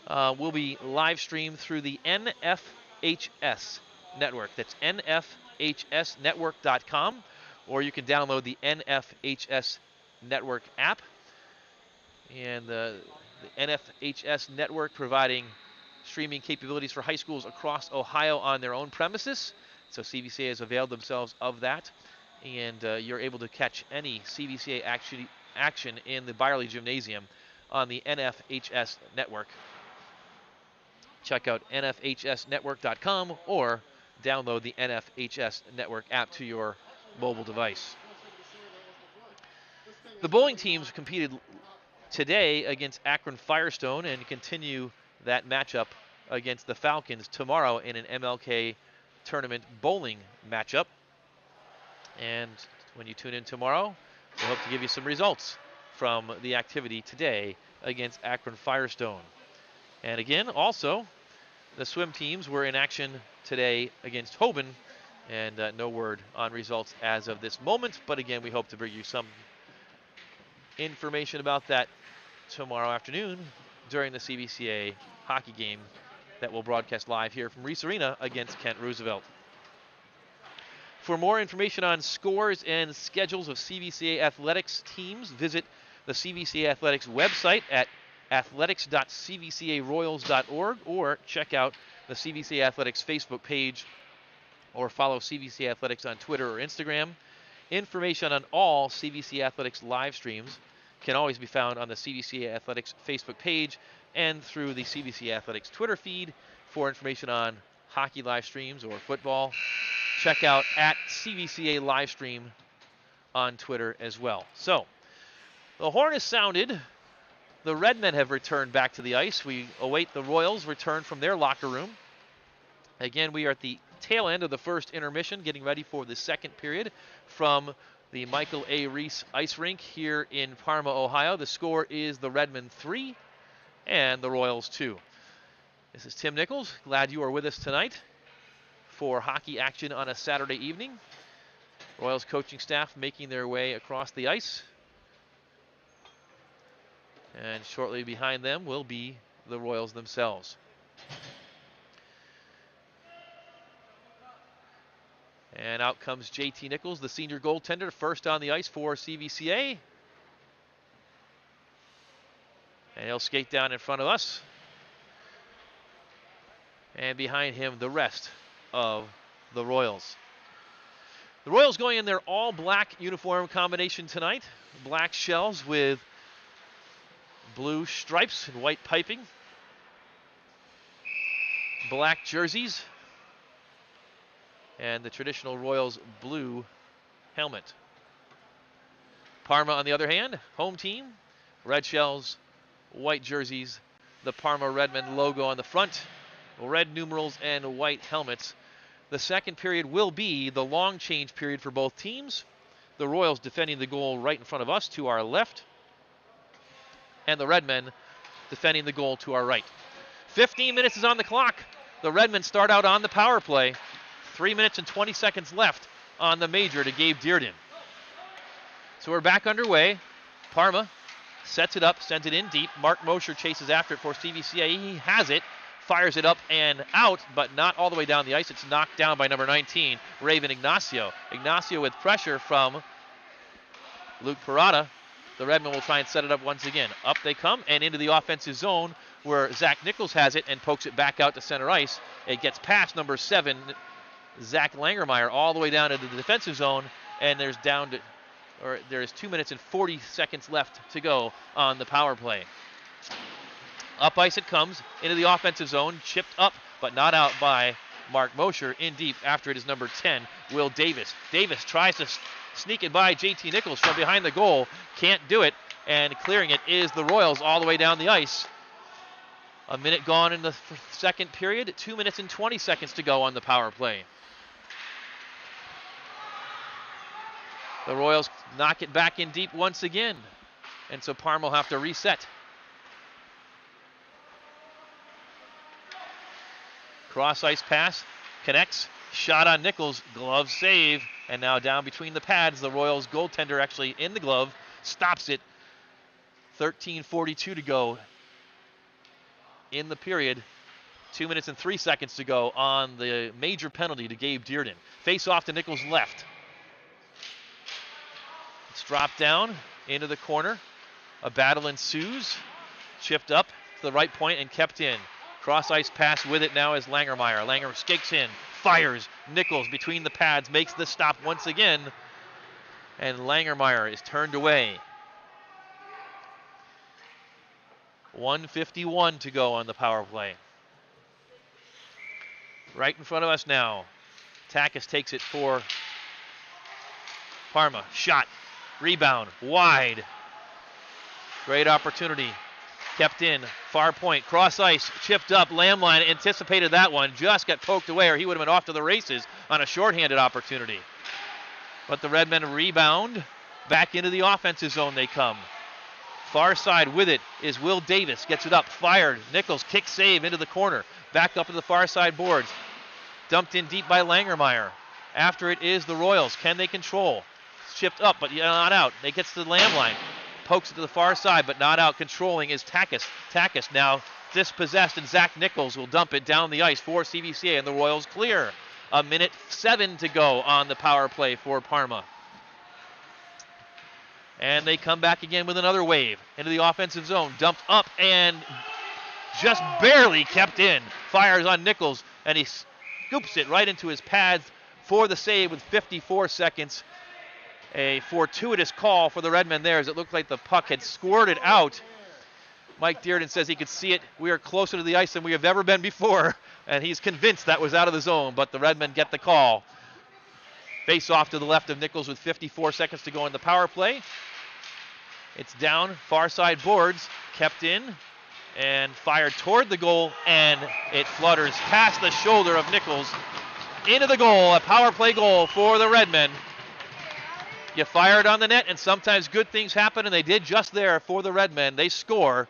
[SPEAKER 1] will be live streamed through the NFHS network. That's nfhsnetwork.com, or you can download the NFHS network app. And the NFHS network providing streaming capabilities for high schools across Ohio on their own premises. So CVCA has availed themselves of that, and you're able to catch any CVCA action in the Byerly Gymnasium on the NFHS network. Check out nfhsnetwork.com or download the NFHS network app to your mobile device. The bowling teams competed today against Akron Firestone and continue that matchup against the Falcons tomorrow in an MLK tournament bowling matchup. And when you tune in tomorrow, we hope to give you some results from the activity today against Akron Firestone. And again, also, the swim teams were in action today against Hoban, and no word on results as of this moment. But again, we hope to bring you some information about that tomorrow afternoon during the CVCA hockey game that will broadcast live here from Ries Arena against Kent Roosevelt. For more information on scores and schedules of CVCA athletics teams, visit the CVCA Athletics website at athletics.cvcaroyals.org, or check out the CVCA Athletics Facebook page, or follow CVCA Athletics on Twitter or Instagram. Information on all CVCA Athletics live streams can always be found on the CVCA Athletics Facebook page and through the CVCA Athletics Twitter feed. For information on hockey live streams or football, check out at CVCA Livestream on Twitter as well. So, the horn is sounded. The Redmen have returned back to the ice. We await the Royals' return from their locker room. Again, we are at the tail end of the first intermission, getting ready for the second period from the Michael A. Ries Ice Rink here in Parma, Ohio. The score is the Redmen 3 and the Royals 2. This is Tim Nichols. Glad you are with us tonight for hockey action on a Saturday evening. Royals coaching staff making their way across the ice. And shortly behind them will be the Royals themselves. And out comes JT Nichols, the senior goaltender, first on the ice for CVCA. And he'll skate down in front of us. And behind him, the rest of the Royals. The Royals going in their all-black uniform combination tonight. Black shells with blue stripes and white piping. Black jerseys. And the traditional Royals blue helmet. Parma, on the other hand, home team. Red shells, white jerseys, the Parma Redmen logo on the front, red numerals and white helmets. The second period will be the long change period for both teams. The Royals defending the goal right in front of us to our left, and the Redmen defending the goal to our right. 15 minutes is on the clock. The Redmen start out on the power play. 3 minutes and 20 seconds left on the major to Gabe Dearden. So we're back underway. Parma sets it up, sends it in deep. Mark Mosher chases after it for CVCA. He has it, fires it up and out, but not all the way down the ice. It's knocked down by number 19, Raven Ignacio. Ignacio with pressure from Luke Parada. The Redmen will try and set it up once again. Up they come and into the offensive zone where Zach Nichols has it and pokes it back out to center ice. It gets past number 7, Zach Langermeyer, all the way down into the defensive zone, and there's 2 minutes and 40 seconds left to go on the power play. Up ice it comes into the offensive zone, chipped up but not out by Mark Mosher. In deep after it is number 10, Will Davis. Davis tries to sneak it by JT Nichols from behind the goal, can't do it, and clearing it is the Royals all the way down the ice. A minute gone in the second period, 2 minutes and 20 seconds to go on the power play. The Royals knock it back in deep once again, and so Parma will have to reset. Cross ice pass, connects, shot on Nichols, glove save, and now down between the pads. The Royals goaltender actually in the glove, stops it. 13:42 to go in the period. 2 minutes and 3 seconds to go on the major penalty to Gabe Dearden. Face off to Nichols' left. It's dropped down into the corner. A battle ensues. Chipped up to the right point and kept in. Cross ice pass with it now is Langermeyer. Langer skakes in, fires. Nichols between the pads makes the stop once again. And Langermeyer is turned away. 1:51 to go on the power play. Right in front of us now. Takis takes it for Parma. Shot. Rebound. Wide. Great opportunity. Kept in. Far point. Cross ice. Chipped up. Lamline anticipated that one. Just got poked away or he would have been off to the races on a shorthanded opportunity. But the Redmen rebound. Back into the offensive zone they come. Far side with it is Will Davis. Gets it up. Fired. Nichols kick save into the corner. Back up to the far side boards. Dumped in deep by Langermeyer. After it is the Royals. Can they control? Chipped up, but not out. They gets to the Lamline. Pokes it to the far side, but not out. Controlling is Takis. Takis now dispossessed, and Zach Nichols will dump it down the ice for CVCA, and the Royals clear. 1:07 to go on the power play for Parma. And they come back again with another wave into the offensive zone. Dumped up and just barely kept in. Fires on Nichols, and he scoops it right into his pads for the save with 54 seconds. A fortuitous call for the Redmen there as it looked like the puck had squirted out. Mike Dearden says he could see it. We are closer to the ice than we have ever been before, and he's convinced that was out of the zone, but the Redmen get the call. Face off to the left of Nichols with 54 seconds to go in the power play. It's down, far side boards, kept in, and fired toward the goal, and it flutters past the shoulder of Nichols into the goal. A power play goal for the Redmen. You fire it on the net, and sometimes good things happen, and they did just there for the Redmen. They score.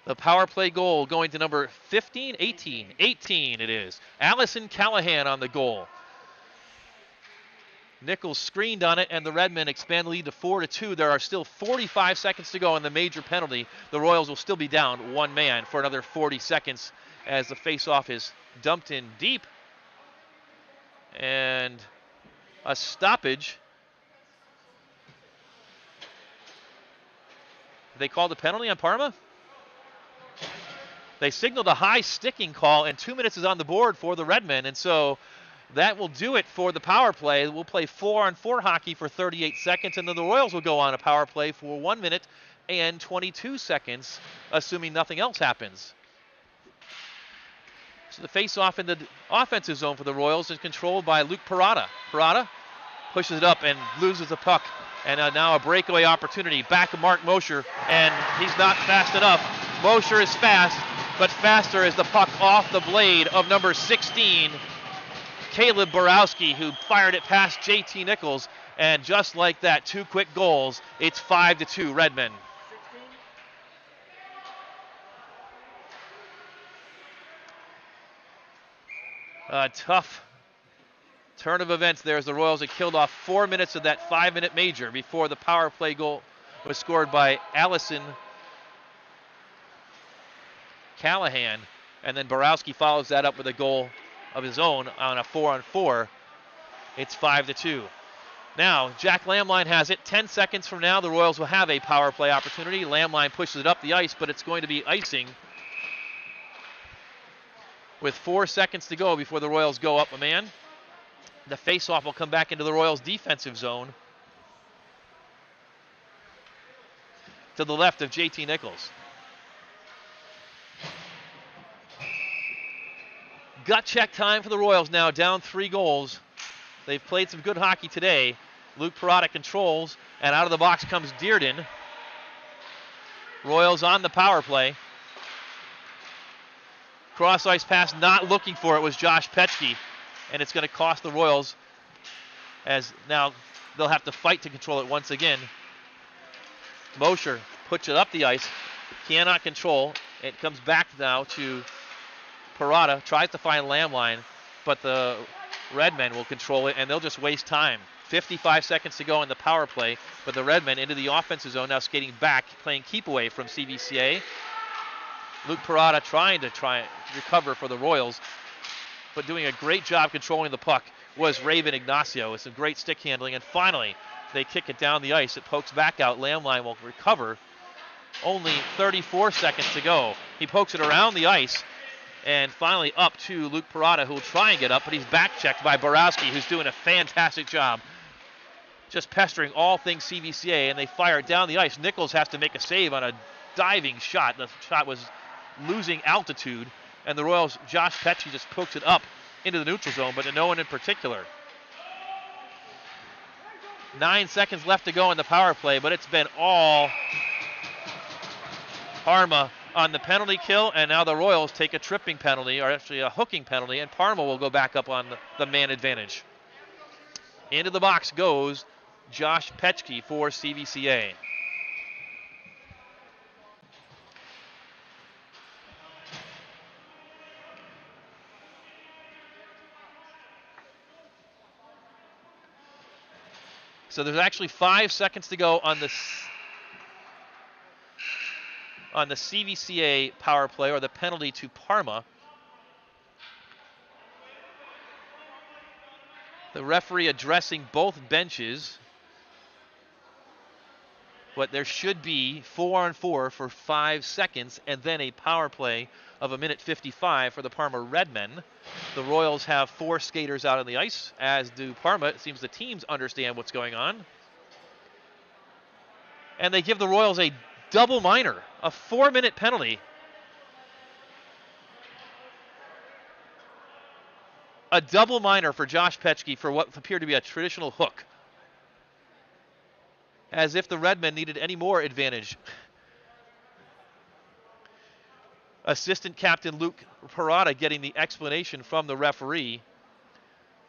[SPEAKER 1] The power play goal going to number 15, 18 it is. Allison Callahan on the goal. Nichols screened on it, and the Redmen expand the lead to 4-2. There are still 45 seconds to go in the major penalty. The Royals will still be down one man for another 40 seconds as the faceoff is dumped in deep. And a stoppage. They called a penalty on Parma? They signaled a high sticking call, and 2 minutes is on the board for the Redmen, and so that will do it for the power play. We'll play 4-on-4 hockey for 38 seconds, and then the Royals will go on a power play for 1 minute and 22 seconds, assuming nothing else happens. So the face-off in the offensive zone for the Royals is controlled by Luke Parada. Parada pushes it up and loses the puck, and now a breakaway opportunity. Back of Mark Mosher, and he's not fast enough. Mosher is fast, but faster is the puck off the blade of number 16, Caleb Borowski, who fired it past JT Nichols, and just like that, 2 quick goals. It's 5-2 Redmen. A tough turn of events there as the Royals had killed off 4 minutes of that 5-minute major before the power play goal was scored by Allison Callahan, and then Borowski follows that up with a goal of his own on a 4-on-4. It's 5-2. Now, Jack Lamline has it. 10 seconds from now, the Royals will have a power play opportunity. Lamline pushes it up the ice, but it's going to be icing with 4 seconds to go before the Royals go up a man. The faceoff will come back into the Royals' defensive zone to the left of JT Nichols. Gut check time for the Royals now, down 3 goals. They've played some good hockey today. Luke Parada controls, and out of the box comes Dearden. Royals on the power play. Cross ice pass, not looking for it, was Josh Petchke, and it's going to cost the Royals, as now they'll have to fight to control it once again. Mosher puts it up the ice, cannot control. It comes back now to Parada, tries to find Lamline, but the Redmen will control it, and they'll just waste time. 55 seconds to go in the power play, but the Redmen into the offensive zone, now skating back, playing keep away from CVCA. Luke Parada trying to recover for the Royals, but doing a great job controlling the puck was Raven Ignacio with some great stick handling, and finally they kick it down the ice. It pokes back out. Lamline will recover. Only 34 seconds to go. He pokes it around the ice, and finally up to Luke Parada, who will try and get up, but he's back-checked by Borowski, who's doing a fantastic job just pestering all things CVCA, and they fire it down the ice. Nichols has to make a save on a diving shot. The shot was losing altitude, and the Royals' Josh Petchke just pokes it up into the neutral zone, but to no one in particular. 9 seconds left to go in the power play, but it's been all Parma on the penalty kill, and now the Royals take a tripping penalty, or actually a hooking penalty, and Parma will go back up on the man advantage. Into the box goes Josh Petchke for CVCA. So there's actually 5 seconds to go on the CVCA power play, or the penalty to Parma. The referee addressing both benches, but there should be 4-on-4 for 5 seconds, and then a power play of 1:55 for the Parma Redmen. The Royals have 4 skaters out on the ice, as do Parma. It seems the teams understand what's going on. And they give the Royals a double minor, a 4-minute penalty. A double minor for Josh Petchke for what appeared to be a traditional hook. As if the Redmen needed any more advantage. Assistant captain Luke Parada getting the explanation from the referee.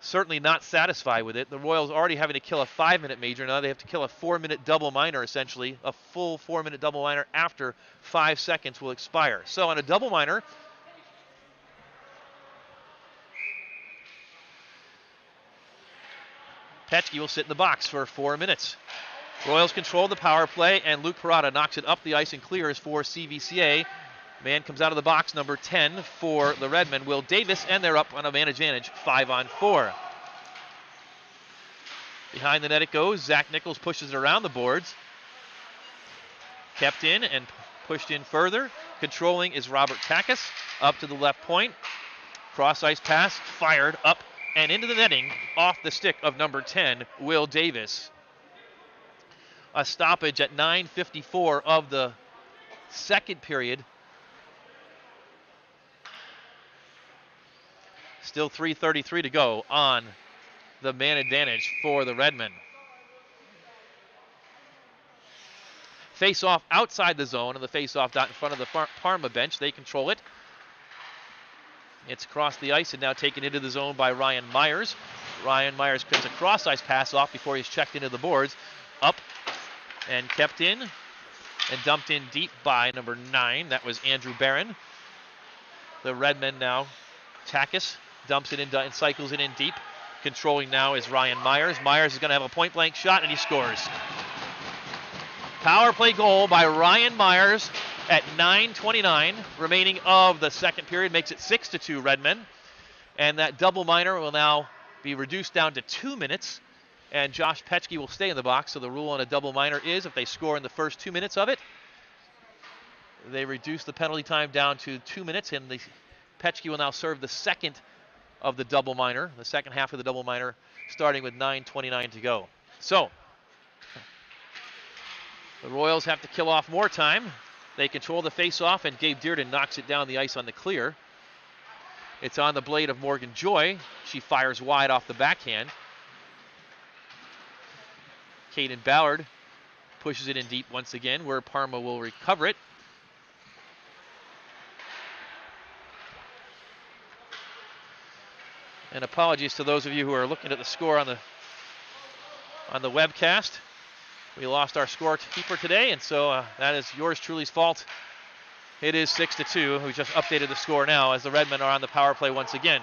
[SPEAKER 1] Certainly not satisfied with it. The Royals already having to kill a 5-minute major. Now they have to kill a 4-minute double minor, essentially. A full 4-minute double minor after 5 seconds will expire. So on a double minor, Petchke will sit in the box for 4 minutes. Royals control the power play, and Luke Parada knocks it up the ice and clears for CVCA. Man comes out of the box, number 10 for the Redmen, Will Davis, and they're up on a man advantage, 5-on-4. Behind the net it goes. Zach Nichols pushes it around the boards. Kept in and pushed in further. Controlling is Robert Takis, up to the left point. Cross ice pass, fired up and into the netting, off the stick of number 10, Will Davis. A stoppage at 9:54 of the second period. Still 3:33 to go on the man advantage for the Redmen. Face-off outside the zone, and the face-off dot in front of the Parma bench. They control it. It's across the ice and now taken into the zone by Ryan Myers. Ryan Myers gets a cross-ice pass off before he's checked into the boards. Up and kept in and dumped in deep by number 9. That was Andrew Barron. The Redmen now, Takis dumps it in and cycles it in deep. Controlling now is Ryan Myers. Myers is going to have a point-blank shot, and he scores. Power play goal by Ryan Myers at 9:29 remaining of the second period, makes it 6-2 Redmen. And that double minor will now be reduced down to 2 minutes, and Josh Petchke will stay in the box. So the rule on a double minor is if they score in the first 2 minutes of it, they reduce the penalty time down to 2 minutes, and the Petchke will now serve the second of the double minor, the second half of the double minor, starting with 9:29 to go. So the Royals have to kill off more time. They control the face-off, and Gabe Dearden knocks it down the ice on the clear. It's on the blade of Morgan Joy. She fires wide off the backhand. Caden Ballard pushes it in deep once again, where Parma will recover it. And apologies to those of you who are looking at the score on the webcast. We lost our scorekeeper today, and so that is yours truly's fault. It is 6-2. We just updated the score now as the Redmen are on the power play once again.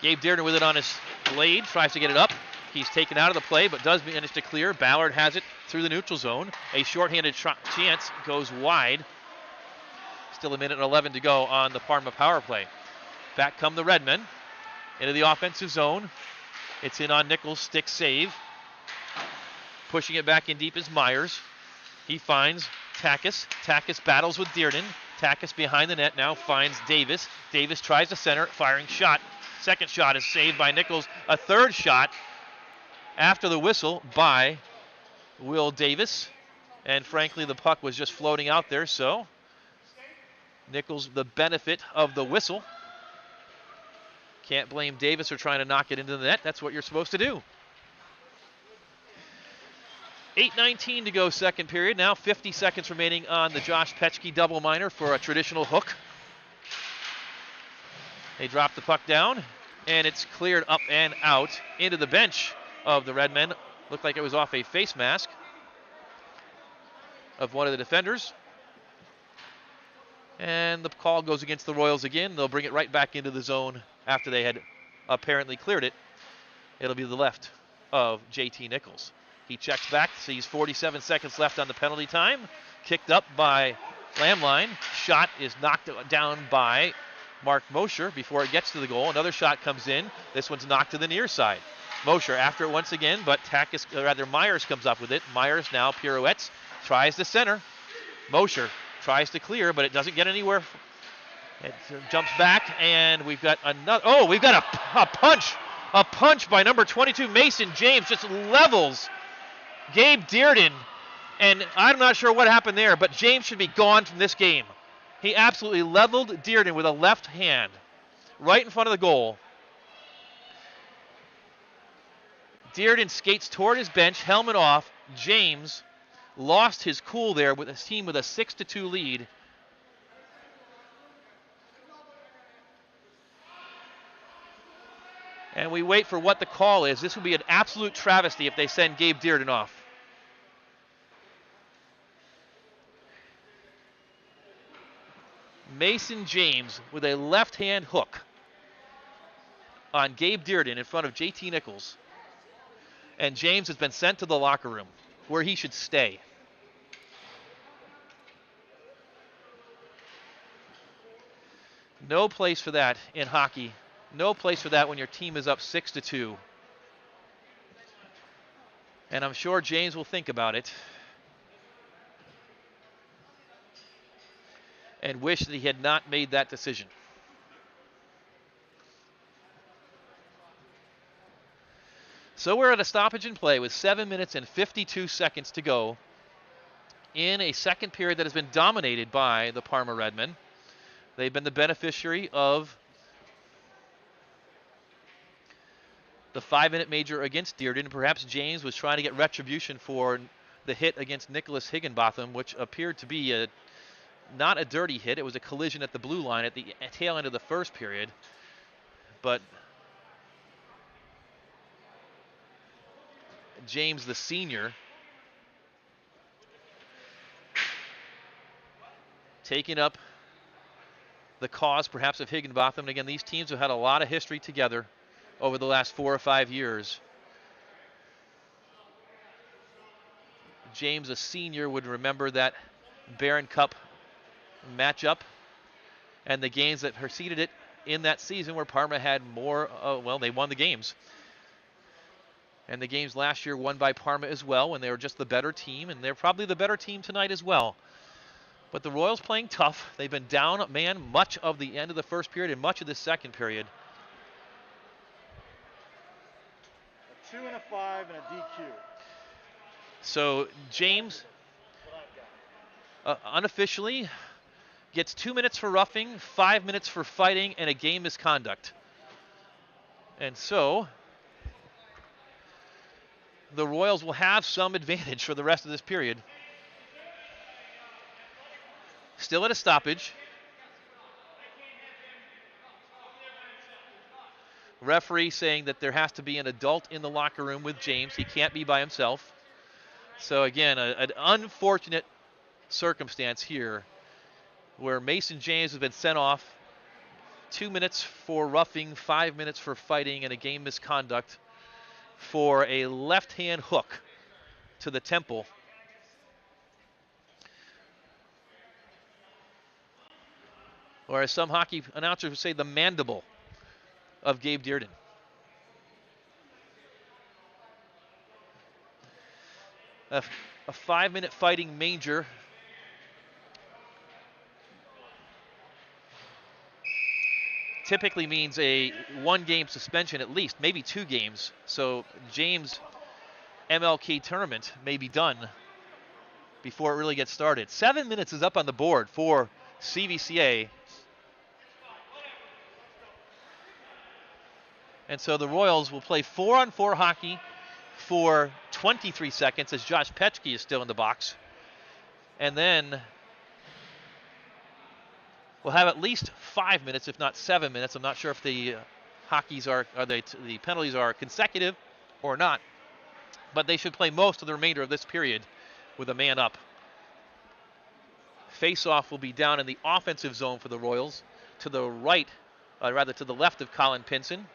[SPEAKER 1] Gabe Dearden with it on his blade, tries to get it up. He's taken out of the play, but does manage to clear. Ballard has it through the neutral zone. A shorthanded chance goes wide. Still a minute and 11 to go on the Parma power play. Back come the Redmen into the offensive zone. It's in on Nichols, stick save. Pushing it back in deep is Myers. He finds Takis. Takis battles with Dearden. Takis behind the net now finds Davis. Davis tries to center, firing shot. Second shot is saved by Nichols. A third shot after the whistle by Will Davis. And frankly, the puck was just floating out there, so Nichols the benefit of the whistle. Can't blame Davis for trying to knock it into the net. That's what you're supposed to do. 8:19 to go second period. Now 50 seconds remaining on the Josh Petchke double minor for a traditional hook. They drop the puck down, and it's cleared up and out into the bench of the Redmen. Looked like it was off a face mask of one of the defenders. And the call goes against the Royals again. They'll bring it right back into the zone after they had apparently cleared it. It'll be the left of JT Nichols. He checks back, sees 47 seconds left on the penalty time. Kicked up by Lamline. Shot is knocked down by Mark Mosher before it gets to the goal. Another shot comes in. This one's knocked to the near side. Mosher after it once again, but Myers comes up with it. Myers now pirouettes, tries to center. Mosher tries to clear, but it doesn't get anywhere. It jumps back, and we've got another. Oh, we've got a punch. A punch by number 22, Mason James, just levels Gabe Dearden, and I'm not sure what happened there, but James should be gone from this game. He absolutely leveled Dearden with a left hand right in front of the goal. Dearden skates toward his bench, helmet off. James lost his cool there with his team with a 6-2 lead. And we wait for what the call is. This would be an absolute travesty if they send Gabe Dearden off. Mason James with a left-hand hook on Gabe Dearden in front of JT Nichols. And James has been sent to the locker room where he should stay. No place for that in hockey. No place for that when your team is up 6-2. And I'm sure James will think about it and wish that he had not made that decision. So we're at a stoppage in play with 7 minutes and 52 seconds to go in a second period that has been dominated by the Parma Redmen. They've been the beneficiary of the 5-minute major against Dearden, and perhaps James was trying to get retribution for the hit against Nicholas Higginbotham, which appeared to be not a dirty hit. It was a collision at the blue line at the tail end of the first period. But James, the senior, taking up the cause perhaps of Higginbotham. And again, these teams have had a lot of history together over the last 4 or 5 years. James, a senior, would remember that Barron Cup matchup and the games that preceded it in that season where Parma had more, they won the games. And the games last year won by Parma as well when they were just the better team, and they're probably the better team tonight as well. But the Royals playing tough. They've been down a man much of the end of the first period and much of the second period.
[SPEAKER 3] A 2 and a 5 and a DQ.
[SPEAKER 1] So James, unofficially, gets 2 minutes for roughing, 5 minutes for fighting, and a game misconduct. And so the Royals will have some advantage for the rest of this period. Still at a stoppage. Referee saying that there has to be an adult in the locker room with James. He can't be by himself. So again, an unfortunate circumstance here where Mason James has been sent off. 2 minutes for roughing, 5 minutes for fighting, and a game misconduct for a left-hand hook to the temple. Or as some hockey announcers would say, the mandible of Gabe Dearden. A 5-minute fighting major typically means a 1-game suspension at least, maybe 2 games. So James' MLK tournament may be done before it really gets started. 7 minutes is up on the board for CVCA. And so the Royals will play 4-on-4 hockey for 23 seconds as Josh Petchke is still in the box. And then we'll have at least 5 minutes, if not 7 minutes. I'm not sure if the the penalties are consecutive or not. But they should play most of the remainder of this period with a man up. Face-off will be down in the offensive zone for the Royals, to the right, to the left of Colin Pinson.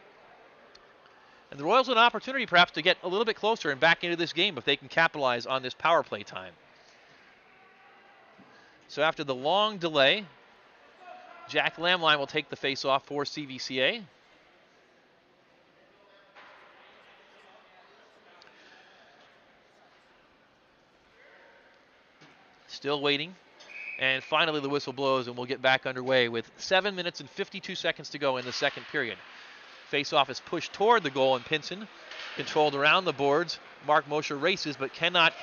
[SPEAKER 1] And the Royals have an opportunity perhaps to get a little bit closer and back into this game if they can capitalize on this power play time. So after the long delay, Jack Lamline will take the face-off for CVCA. Still waiting. And finally the whistle blows and we'll get back underway with 7 minutes and 52 seconds to go in the second period. Face-off is pushed toward the goal, and Pinson controlled around the boards. Mark Mosher races but cannot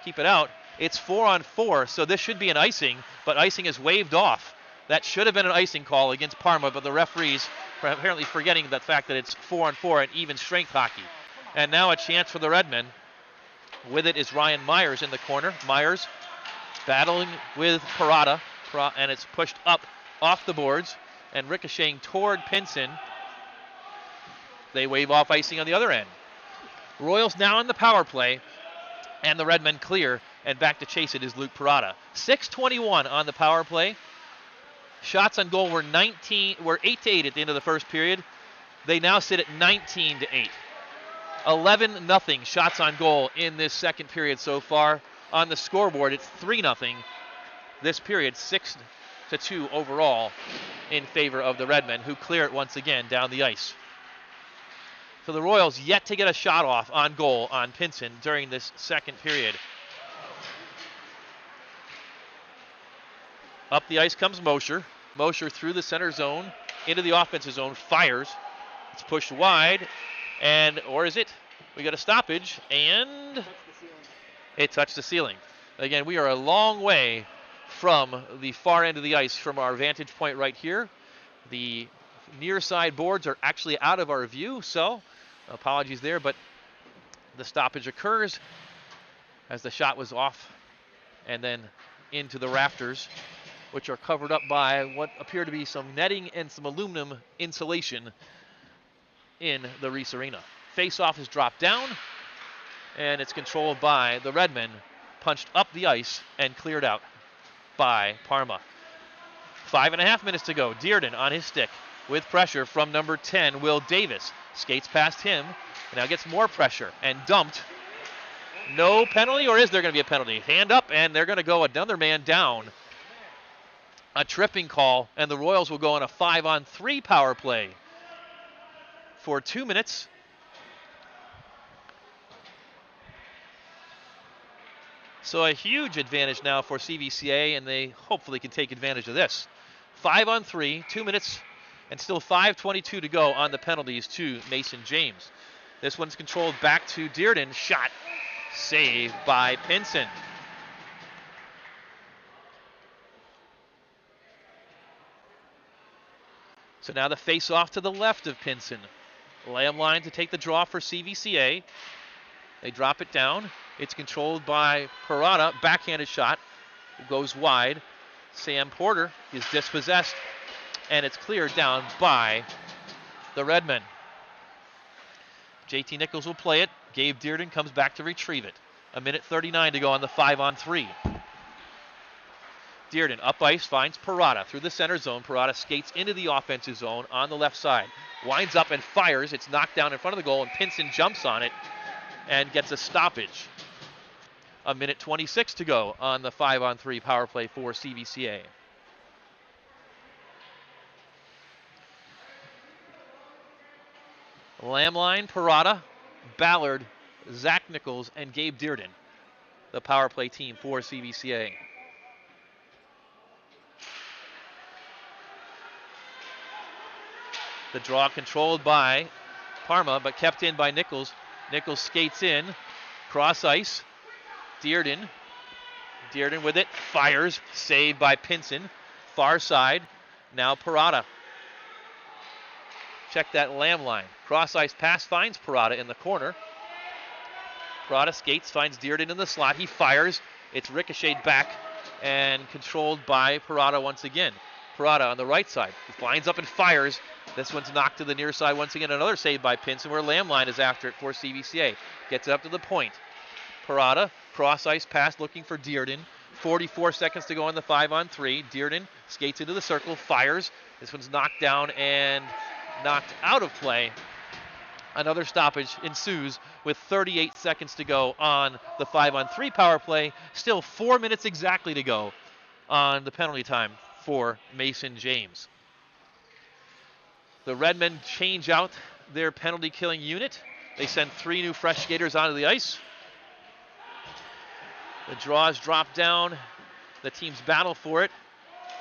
[SPEAKER 1] keep it out. It's 4-on-4, so this should be an icing, but icing is waved off. That should have been an icing call against Parma, but the referees are apparently forgetting the fact that it's 4-on-4 and even strength hockey. And now a chance for the Redmen. With it is Ryan Myers in the corner. Myers battling with Parada, and it's pushed up off the boards and ricocheting toward Pinson. They wave off icing on the other end. Royals now in the power play, and the Redmen clear, and back to chase it is Luke Parada. 6:21 on the power play. Shots on goal were 8-8 at the end of the first period. They now sit at 19-8. 11-0 shots on goal in this second period so far. On the scoreboard, it's 3-0 this period, 6-2 overall in favor of the Redmen, who clear it once again down the ice. So the Royals yet to get a shot off on goal on Pinson during this second period. Up the ice comes Mosher. Mosher through the center zone, into the offensive zone, fires. It's pushed wide, or is it? We got a stoppage, and it touched the ceiling. Again, we are a long way from the far end of the ice from our vantage point right here. The near side boards are actually out of our view, so apologies there, but the stoppage occurs as the shot was off and then into the rafters, which are covered up by what appear to be some netting and some aluminum insulation in the Ries Arena. Face-off is dropped down, and it's controlled by the Redmen, punched up the ice and cleared out by Parma. 5.5 minutes to go. Dearden on his stick with pressure from number 10, Will Davis. Skates past him, and now gets more pressure and dumped. No penalty, or is there going to be a penalty? Hand up, and they're going to go another man down. A tripping call, and the Royals will go on a 5-on-3 power play for 2 minutes. So a huge advantage now for CVCA, and they hopefully can take advantage of this. 5-on-3, 2 minutes, and still 5:22 to go on the penalties to Mason James. This one's controlled back to Dearden. Shot saved by Pinson. So now the face-off to the left of Pinson. Lamb line to take the draw for CVCA. They drop it down. It's controlled by Parada. Backhanded shot. Goes wide. Sam Porter is dispossessed. And it's cleared down by the Redmen. JT Nichols will play it. Gabe Dearden comes back to retrieve it. 1:39 to go on the 5-on-3. Dearden up ice, finds Parada through the center zone. Parada skates into the offensive zone on the left side. Winds up and fires. It's knocked down in front of the goal, and Pinson jumps on it and gets a stoppage. 1:26 to go on the 5-on-3 power play for CVCA. Lamline, Parada, Ballard, Zach Nichols, and Gabe Dearden, the power play team for CVCA. The draw controlled by Parma, but kept in by Nichols. Nichols skates in, cross ice. Dearden with it, fires, saved by Pinson. Far side, now Parada. Check that Lamb line. Cross ice pass finds Parada in the corner. Parada skates, finds Dearden in the slot. He fires. It's ricocheted back and controlled by Parada once again. Parada on the right side. He lines up and fires. This one's knocked to the near side once again. Another save by Pinson, where Lamb line is after it for CVCA. Gets it up to the point. Parada, cross ice pass looking for Dearden. 44 seconds to go on the 5-on-3. Dearden skates into the circle, fires. This one's knocked down and knocked out of play. Another stoppage ensues with 38 seconds to go on the 5-on-3 power play. Still 4 minutes exactly to go on the penalty time for Mason James. The Redmen change out their penalty killing unit. They send 3 new fresh skaters onto the ice. The draws drop down. The teams battle for it,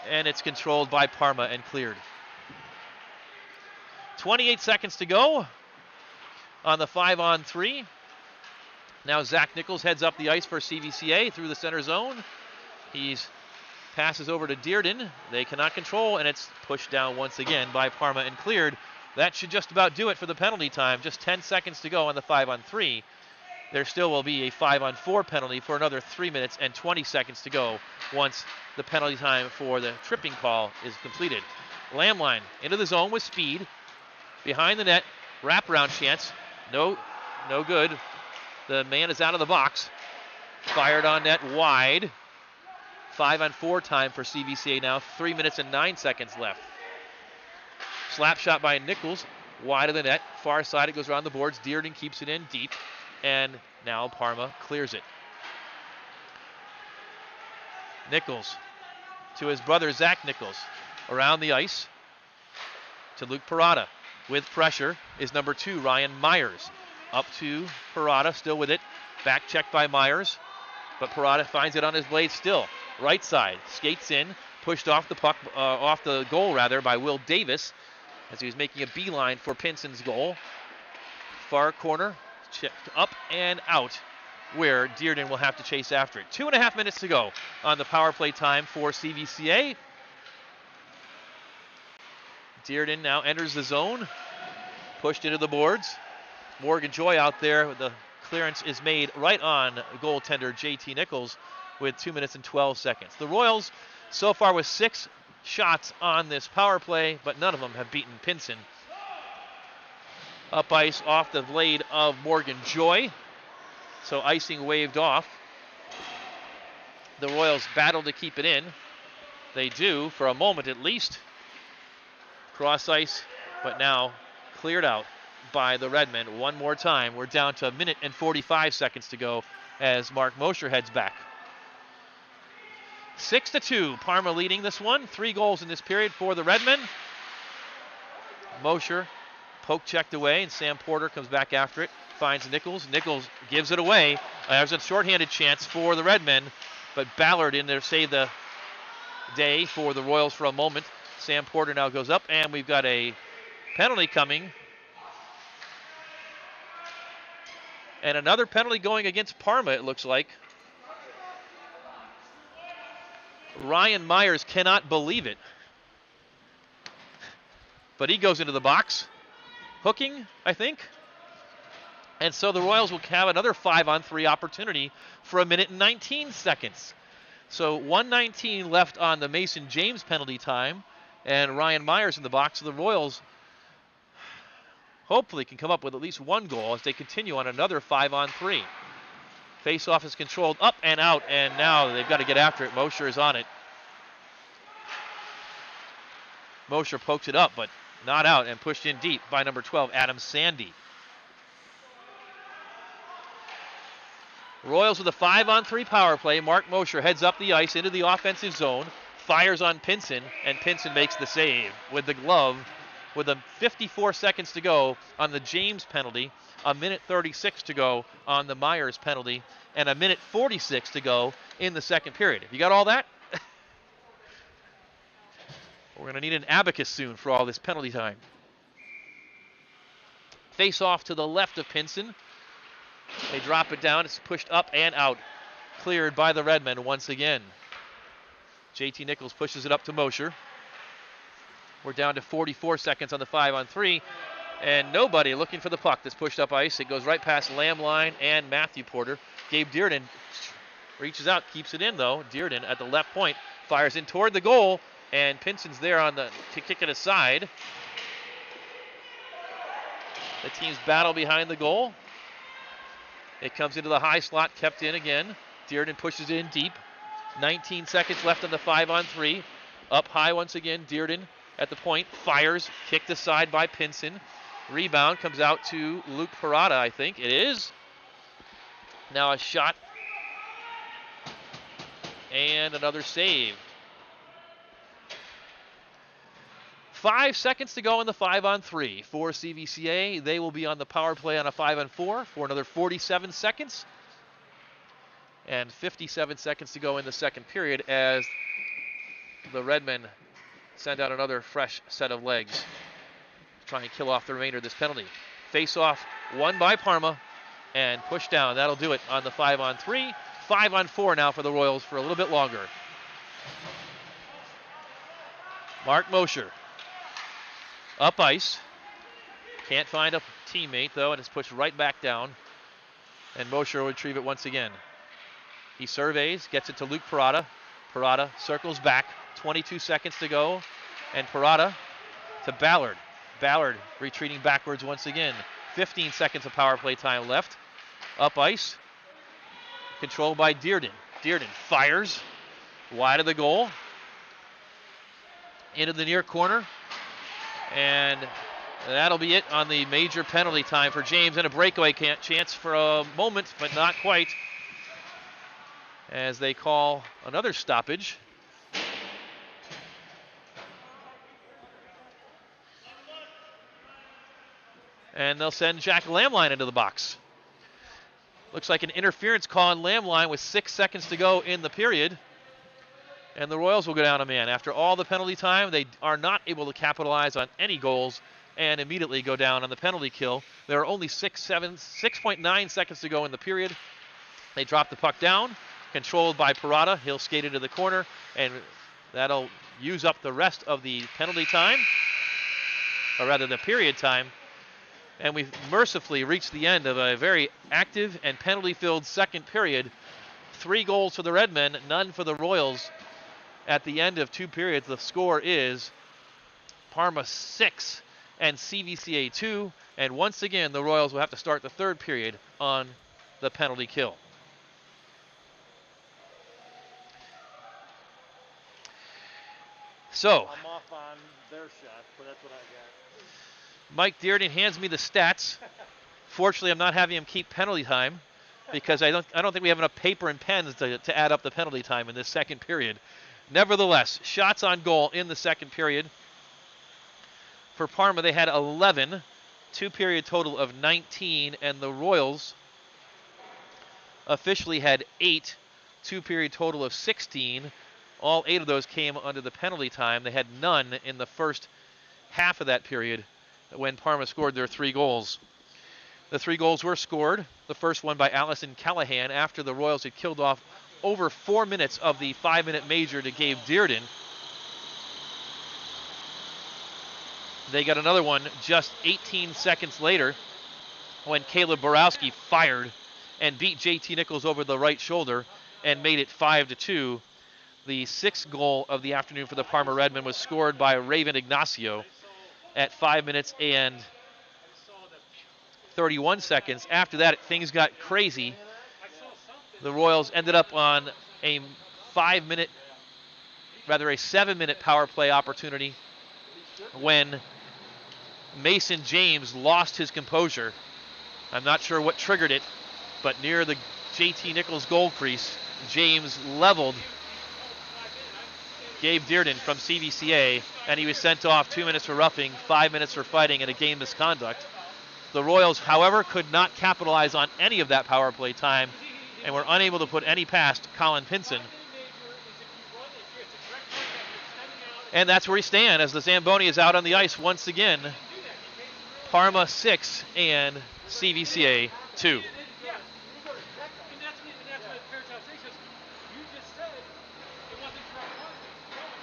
[SPEAKER 1] and it's controlled by Parma and cleared. 28 seconds to go on the 5-on-3. Now Zach Nichols heads up the ice for CVCA through the center zone. He passes over to Dearden. They cannot control, and it's pushed down once again by Parma and cleared. That should just about do it for the penalty time. Just 10 seconds to go on the 5-on-3. There still will be a 5-on-4 penalty for another 3 minutes and 20 seconds to go once the penalty time for the tripping call is completed. Lamb line into the zone with speed. Behind the net, wraparound chance. No good. The man is out of the box. Fired on net wide. 5-on-4 time for CVCA now. 3 minutes and 9 seconds left. Slap shot by Nichols. wide of the net. Far side, it goes around the boards. Dearden keeps it in deep. And now Parma clears it. Nichols to his brother, Zach Nichols. Around the ice to Luke Parada. With pressure is number 2, Ryan Myers. Up to Parada, still with it. Back checked by Myers. But Parada finds it on his blade still. Right side, skates in. Pushed off the puck, off the goal rather, by Will Davis as he was making a beeline for Pinson's goal. Far corner, checked up and out, where Dearden will have to chase after it. 2.5 minutes to go on the power play time for CVCA. Dearden now enters the zone, pushed into the boards. Morgan Joy out there. The clearance is made right on goaltender JT Nichols with 2 minutes and 12 seconds. The Royals so far with 6 shots on this power play, but none of them have beaten Pinson. Up ice off the blade of Morgan Joy. So icing waved off. The Royals battle to keep it in. They do, for a moment at least. Cross ice, but now cleared out by the Redmen one more time. We're down to 1 minute and 45 seconds to go as Mark Mosher heads back. 6-2, Parma leading this one. 3 goals in this period for the Redmen. Mosher poke checked away, and Sam Porter comes back after it. Finds Nichols. Nichols gives it away. There's a shorthanded chance for the Redmen, but Ballard in there saved the day for the Royals for a moment. Sam Porter now goes up, and we've got a penalty coming. And another penalty going against Parma, it looks like. Ryan Myers cannot believe it. But he goes into the box. Hooking, I think. And so the Royals will have another 5-on-3 opportunity for 1 minute and 19 seconds. So 1:19 left on the Mason James penalty time. And Ryan Myers in the box. So the Royals hopefully can come up with at least 1 goal as they continue on another 5-on-3. Face-off is controlled up and out, and now they've got to get after it. Mosher is on it. Mosher pokes it up, but not out, and pushed in deep by number 12, Adam Sandy. Royals with a 5-on-3 power play. Mark Mosher heads up the ice into the offensive zone, fires on Pinson, and Pinson makes the save with the glove with 54 seconds to go on the James penalty, 1 minute 36 to go on the Myers penalty, and 1 minute 46 to go in the second period. Have you got all that? We're going to need an abacus soon for all this penalty time. Face off to the left of Pinson. They drop it down. It's pushed up and out. Cleared by the Redmen once again. JT Nichols pushes it up to Mosher. We're down to 44 seconds on the 5-on-3. And nobody looking for the puck that's pushed up ice. It goes right past Lamline and Matthew Porter. Gabe Dearden reaches out, keeps it in though. Dearden at the left point fires in toward the goal. And Pinson's there to kick it aside. The teams battle behind the goal. It comes into the high slot, kept in again. Dearden pushes it in deep. 19 seconds left on the 5-on-3. Up high once again, Dearden at the point. Fires, kicked aside by Pinson. Rebound comes out to Luke Parada, I think. It is. Now a shot. And another save. 5 seconds to go in the 5-on-3 for CVCA. They will be on the power play on a 5-on-4 for another 47 seconds. And 57 seconds to go in the second period as the Redmen send out another fresh set of legs to try and kill off the remainder of this penalty. Face-off won by Parma and pushed down. That'll do it on the 5-on-3. 5-on-4 now for the Royals for a little bit longer. Mark Mosher. Up ice. Can't find a teammate, though, and it's pushed right back down. And Mosher will retrieve it once again. He surveys, gets it to Luke Parada. Parada circles back. 22 seconds to go. And Parada to Ballard. Ballard retreating backwards once again. 15 seconds of power play time left. Up ice. Controlled by Dearden. Dearden fires. Wide of the goal. Into the near corner. And That'll be it on the major penalty time for James, and a breakaway chance for a moment, but not quite, as they call another stoppage. And they'll send Jack Lamline into the box. Looks like an interference call on Lamline with 6 seconds to go in the period. And the Royals will go down a man. After all the penalty time, they are not able to capitalize on any goals and immediately go down on the penalty kill. There are only 6.9 seconds to go in the period. They drop the puck down, controlled by Parada. He'll skate into the corner, and that'll use up the rest of the penalty time, or rather the period time. And we've mercifully reached the end of a very active and penalty-filled second period. 3 goals for the Redmen, none for the Royals. At the end of 2 periods, the score is Parma 6 and CVCA 2. And once again, the Royals will have to start the third period on the penalty kill. So,
[SPEAKER 3] I'm off on their shot, but that's what I got.
[SPEAKER 1] Mike Dearden hands me the stats. Fortunately, I'm not having him keep penalty time because I don't think we have enough paper and pens to add up the penalty time in this second period. Nevertheless, shots on goal in the second period. For Parma, they had 11, 2-period total of 19, and the Royals officially had 8, 2-period total of 16. All 8 of those came under the penalty time. They had none in the first half of that period when Parma scored their 3 goals. The 3 goals were scored. The first one by Allison Callahan after the Royals had killed off over 4 minutes of the 5-minute major to Gabe Dearden. They got another one just 18 seconds later when Caleb Borowski fired and beat JT Nichols over the right shoulder and made it 5-2. The 6th goal of the afternoon for the Parma Redmen was scored by Raven Ignacio at 5 minutes and 31 seconds. After that, things got crazy. The Royals ended up on a 7-minute power play opportunity when Mason James lost his composure. I'm not sure what triggered it, but near the JT Nichols goal crease, James leveled Gabe Dearden from CVCA, and he was sent off 2 minutes for roughing, 5 minutes for fighting, and a game misconduct. The Royals, however, could not capitalize on any of that power play time and were unable to put any past Colin Pinson. And that's where we stand as the Zamboni is out on the ice once again. Parma 6 and CVCA 2.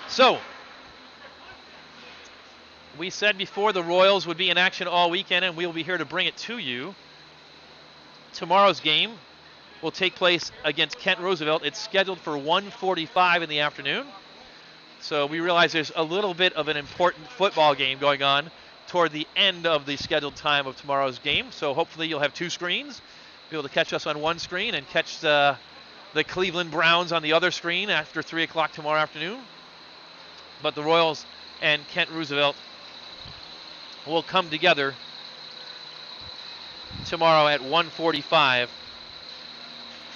[SPEAKER 1] So, we said before the Royals would be in action all weekend, and we'll be here to bring it to you. Tomorrow's game will take place against Kent Roosevelt. It's scheduled for 1:45 in the afternoon. So we realize there's a little bit of an important football game going on toward the end of the scheduled time of tomorrow's game. So hopefully you'll have 2 screens, be able to catch us on one screen and catch the Cleveland Browns on the other screen after 3 o'clock tomorrow afternoon. But the Royals and Kent Roosevelt will come together tomorrow at 1:45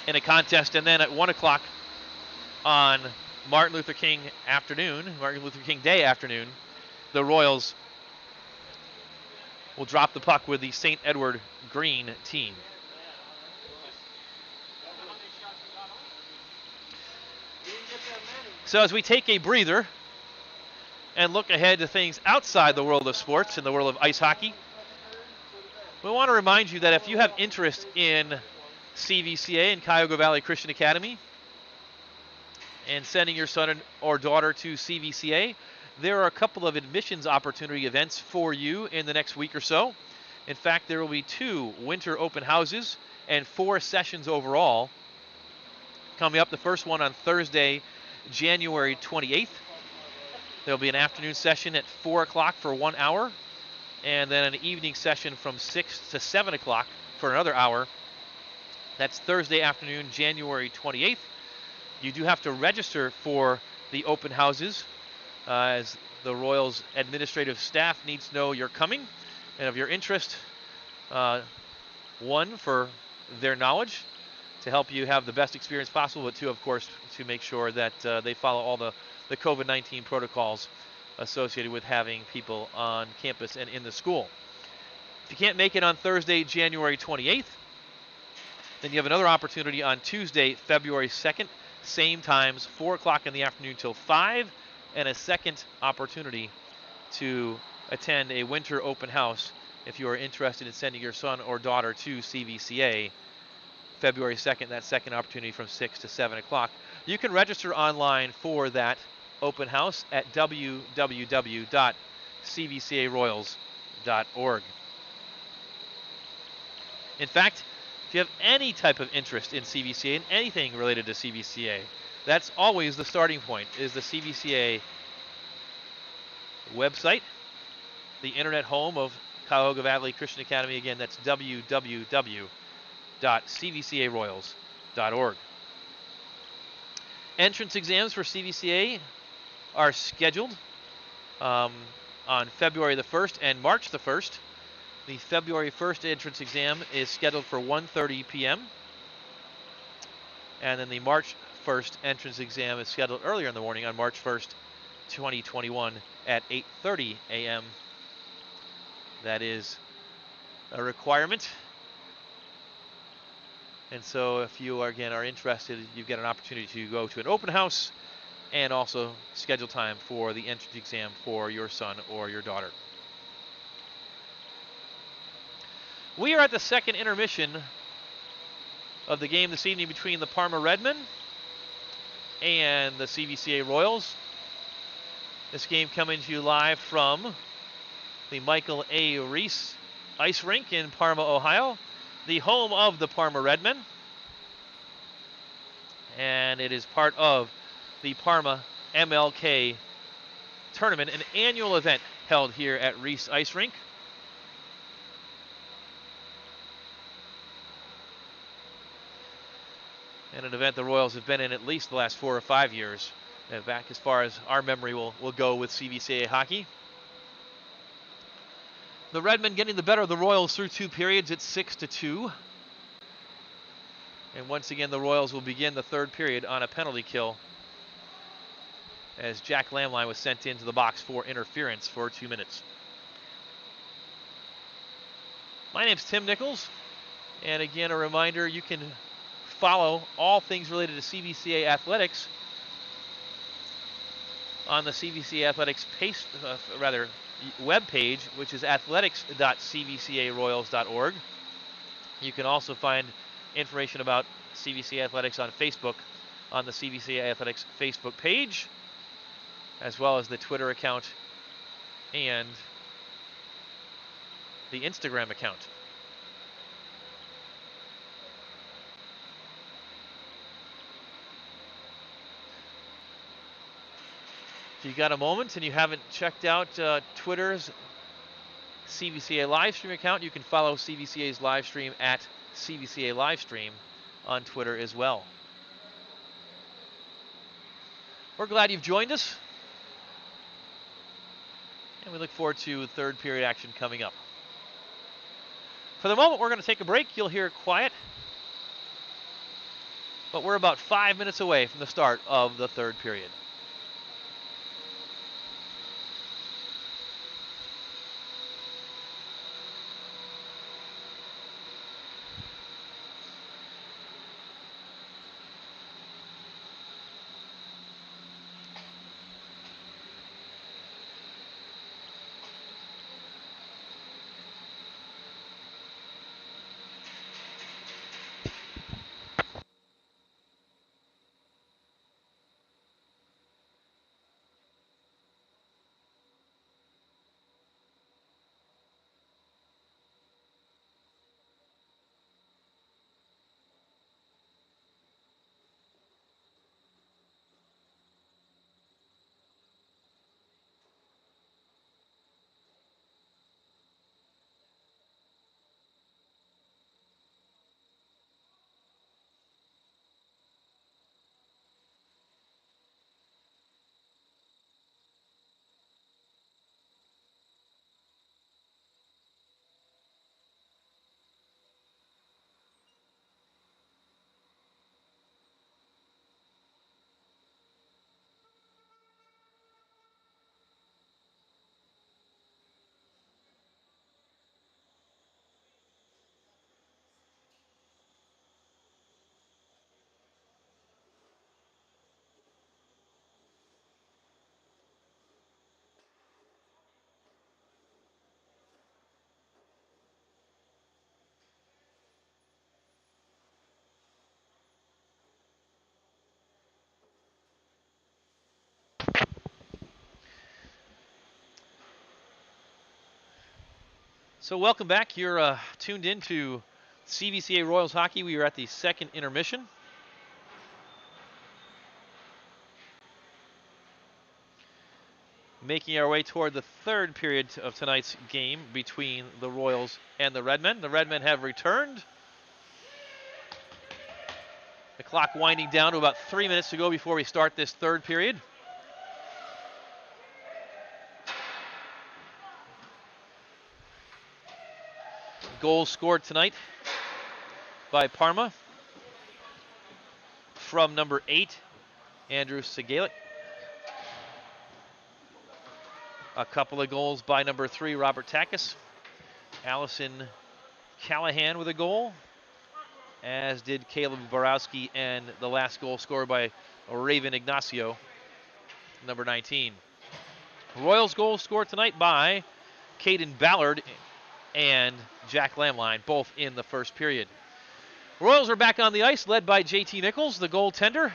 [SPEAKER 1] in a contest, and then at 1 o'clock on Martin Luther King Day afternoon, the Royals will drop the puck with the St. Edward Green team. So as we take a breather and look ahead to things outside the world of sports, in the world of ice hockey, we want to remind you that if you have interest in CVCA and Cuyahoga Valley Christian Academy and sending your son or daughter to CVCA, there are a couple of admissions opportunity events for you in the next week or so. In fact, there will be 2 winter open houses and 4 sessions overall coming up. The first one on Thursday, January 28th. There'll be an afternoon session at 4 o'clock for 1 hour, and then an evening session from 6 to 7 o'clock for another hour. That's Thursday afternoon, January 28th. You do have to register for the open houses, as the Royals administrative staff needs to know you're coming. and of your interest. One, for their knowledge to help you have the best experience possible, but two, of course, to make sure that they follow all the COVID-19 protocols associated with having people on campus and in the school. If you can't make it on Thursday, January 28th, then you have another opportunity on Tuesday, February 2nd, same times, 4 o'clock in the afternoon till 5, and a second opportunity to attend a winter open house if you are interested in sending your son or daughter to CVCA. February 2nd, that second opportunity from 6 to 7 o'clock. You can register online for that open house at www.cvcaroyals.org. In fact, if you have any type of interest in CVCA and anything related to CVCA, that's always the starting point, is the CVCA website, the internet home of Cuyahoga Valley Christian Academy. Again, that's www.cvcaroyals.org. Entrance exams for CVCA are scheduled on February the 1st and March the 1st. The February 1st entrance exam is scheduled for 1:30 p.m. And then the March 1st entrance exam is scheduled earlier in the morning on March 1st, 2021 at 8:30 a.m. That is a requirement. And so if you, again, are interested, you get an opportunity to go to an open house and also schedule time for the entrance exam for your son or your daughter. We are at the second intermission of the game this evening between the Parma Redmen and the CVCA Royals. This game coming to you live from the Michael A. Ries Ice Rink in Parma, Ohio, the home of the Parma Redmen. And it is part of the Parma MLK tournament, an annual event held here at Ries Ice Rink. And an event the Royals have been in at least the last 4 or 5 years, back as far as our memory will go with CVCA hockey. The Redmen getting the better of the Royals through 2 periods at 6-2. And once again, the Royals will begin the third period on a penalty kill as Jack Lamline was sent into the box for interference for 2 minutes. My name's Tim Nichols, and again, a reminder, you can follow all things related to CVCA athletics on the CVCA athletics web page, which is athletics.cvcaroyals.org. You can also find information about CVCA athletics on Facebook on the CVCA athletics Facebook page, as well as the Twitter account and the Instagram account. If you got a moment and you haven't checked out Twitter's CVCA livestream account, you can follow CVCA's livestream at CVCA Livestream on Twitter as well. We're glad you've joined us, and we look forward to third period action coming up. For the moment, we're going to take a break. You'll hear quiet, but we're about 5 minutes away from the start of the third period. So welcome back. You're tuned in to CVCA Royals Hockey. We are at the second intermission. Making our way toward the third period of tonight's game between the Royals and the Redmen. The Redmen have returned. The clock winding down to about 3 minutes to go before we start this third period. Goals scored tonight by Parma from number 8, Andrew Segalik. A couple of goals by number 3, Robert Takis. Allison Callahan with a goal, as did Caleb Borowski, and the last goal scored by Raven Ignacio, number 19. Royals goals scored tonight by Caden Ballard and Jack Lamline, both in the first period. Royals are back on the ice, led by JT Nichols, the goaltender.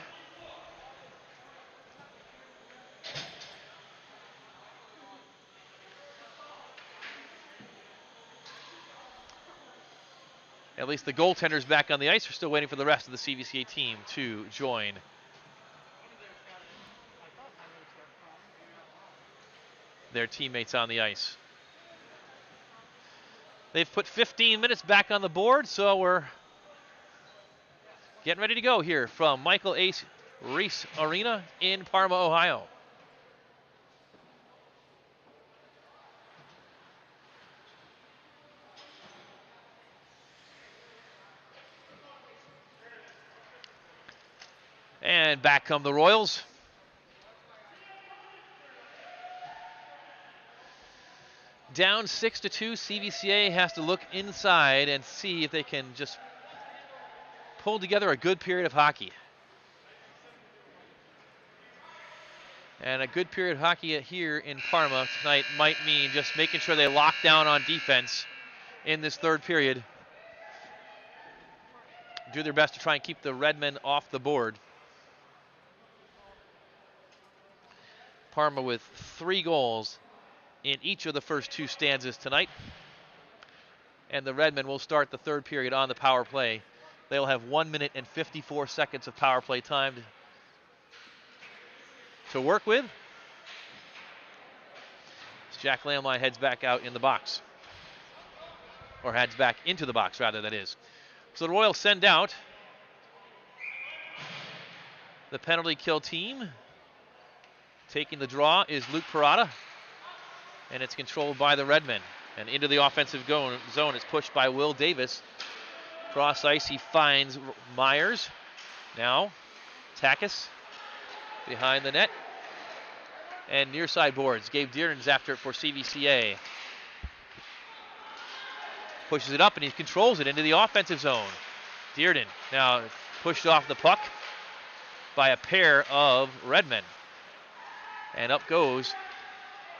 [SPEAKER 1] At least the goaltender's back on the ice. We're still waiting for the rest of the CVCA team to join their teammates on the ice. They've put 15 minutes back on the board, so we're getting ready to go here from Michael A. Ries Arena in Parma, Ohio. And back come the Royals. Down 6-2, CVCA has to look inside and see if they can just pull together a good period of hockey. And a good period of hockey here in Parma tonight might mean just making sure they lock down on defense in this third period. Do their best to try and keep the Redmen off the board. Parma with 3 goals in each of the first 2 stanzas tonight. And the Redmen will start the third period on the power play. They'll have 1 minute and 54 seconds of power play time to work with. As Jack Lamline heads back out in the box. Or heads back into the box, rather, that is. So the Royals send out the penalty kill team. Taking the draw is Luke Parada, and it's controlled by the Redmen. And into the offensive zone is pushed by Will Davis. Cross ice, he finds Myers. Now, Takis behind the net. And near side boards. Gabe Dearden's after it for CVCA. Pushes it up and he controls it into the offensive zone. Dearden now pushed off the puck by a pair of Redmen. And up goes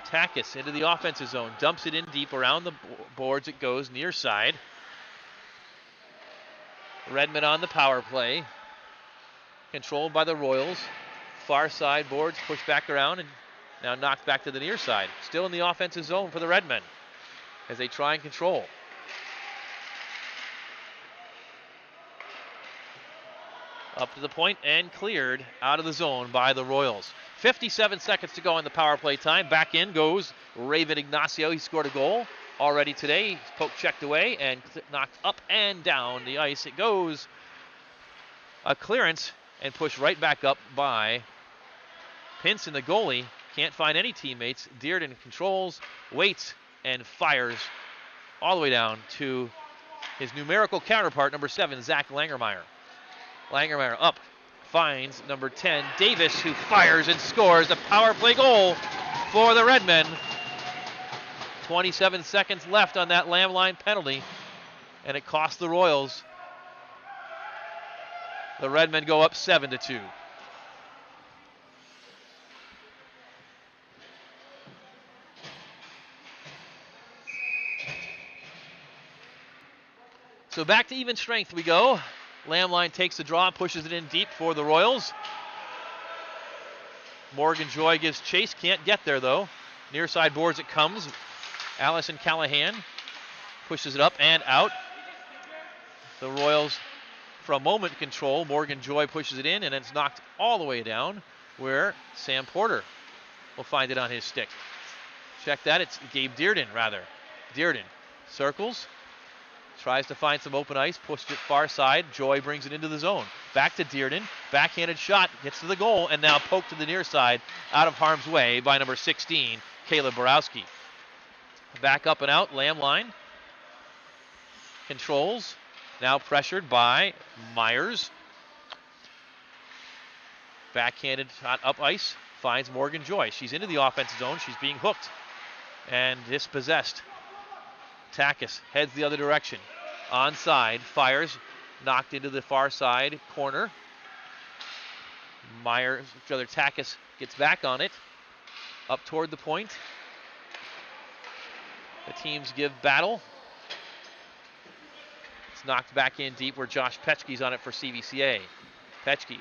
[SPEAKER 1] Takis into the offensive zone. Dumps it in deep around the boards. It goes near side. Redmen on the power play. Controlled by the Royals. Far side boards pushed back around and now knocked back to the near side. Still in the offensive zone for the Redmen as they try and control. Up to the point and cleared out of the zone by the Royals. 57 seconds to go in the power play time. Back in goes Raven Ignacio. He scored a goal already today. He's poke checked away and knocked up and down the ice. It goes a clearance and pushed right back up by Pinson, the goalie. Can't find any teammates. Dearden controls, waits, and fires all the way down to his numerical counterpart, number 7, Zach Langermeyer. Langermeyer up, finds number 10, Davis, who fires and scores a power play goal for the Redmen. 27 seconds left on that Lamline penalty, and it cost the Royals. The Redmen go up 7-2. So back to even strength we go. Lamline takes the draw, pushes it in deep for the Royals. Morgan Joy gives chase, can't get there though. Near side boards it comes. Allison Callahan pushes it up and out. The Royals, for a moment, control. Morgan Joy pushes it in, and it's knocked all the way down, where Sam Porter will find it on his stick. Check that. It's Gabe Dearden, rather. Dearden circles, tries to find some open ice, pushes it far side. Joy brings it into the zone. Back to Dearden. Backhanded shot, gets to the goal, and now poked to the near side, out of harm's way by number 16, Caleb Borowski. Back up and out, Lamline controls. Now pressured by Myers. Backhanded shot up ice, finds Morgan Joy. She's into the offensive zone, she's being hooked and dispossessed. Takis heads the other direction. Onside, fires, knocked into the far side corner. Takis gets back on it, up toward the point. The teams give battle. It's knocked back in deep where Josh Petchke's on it for CVCA. Petchke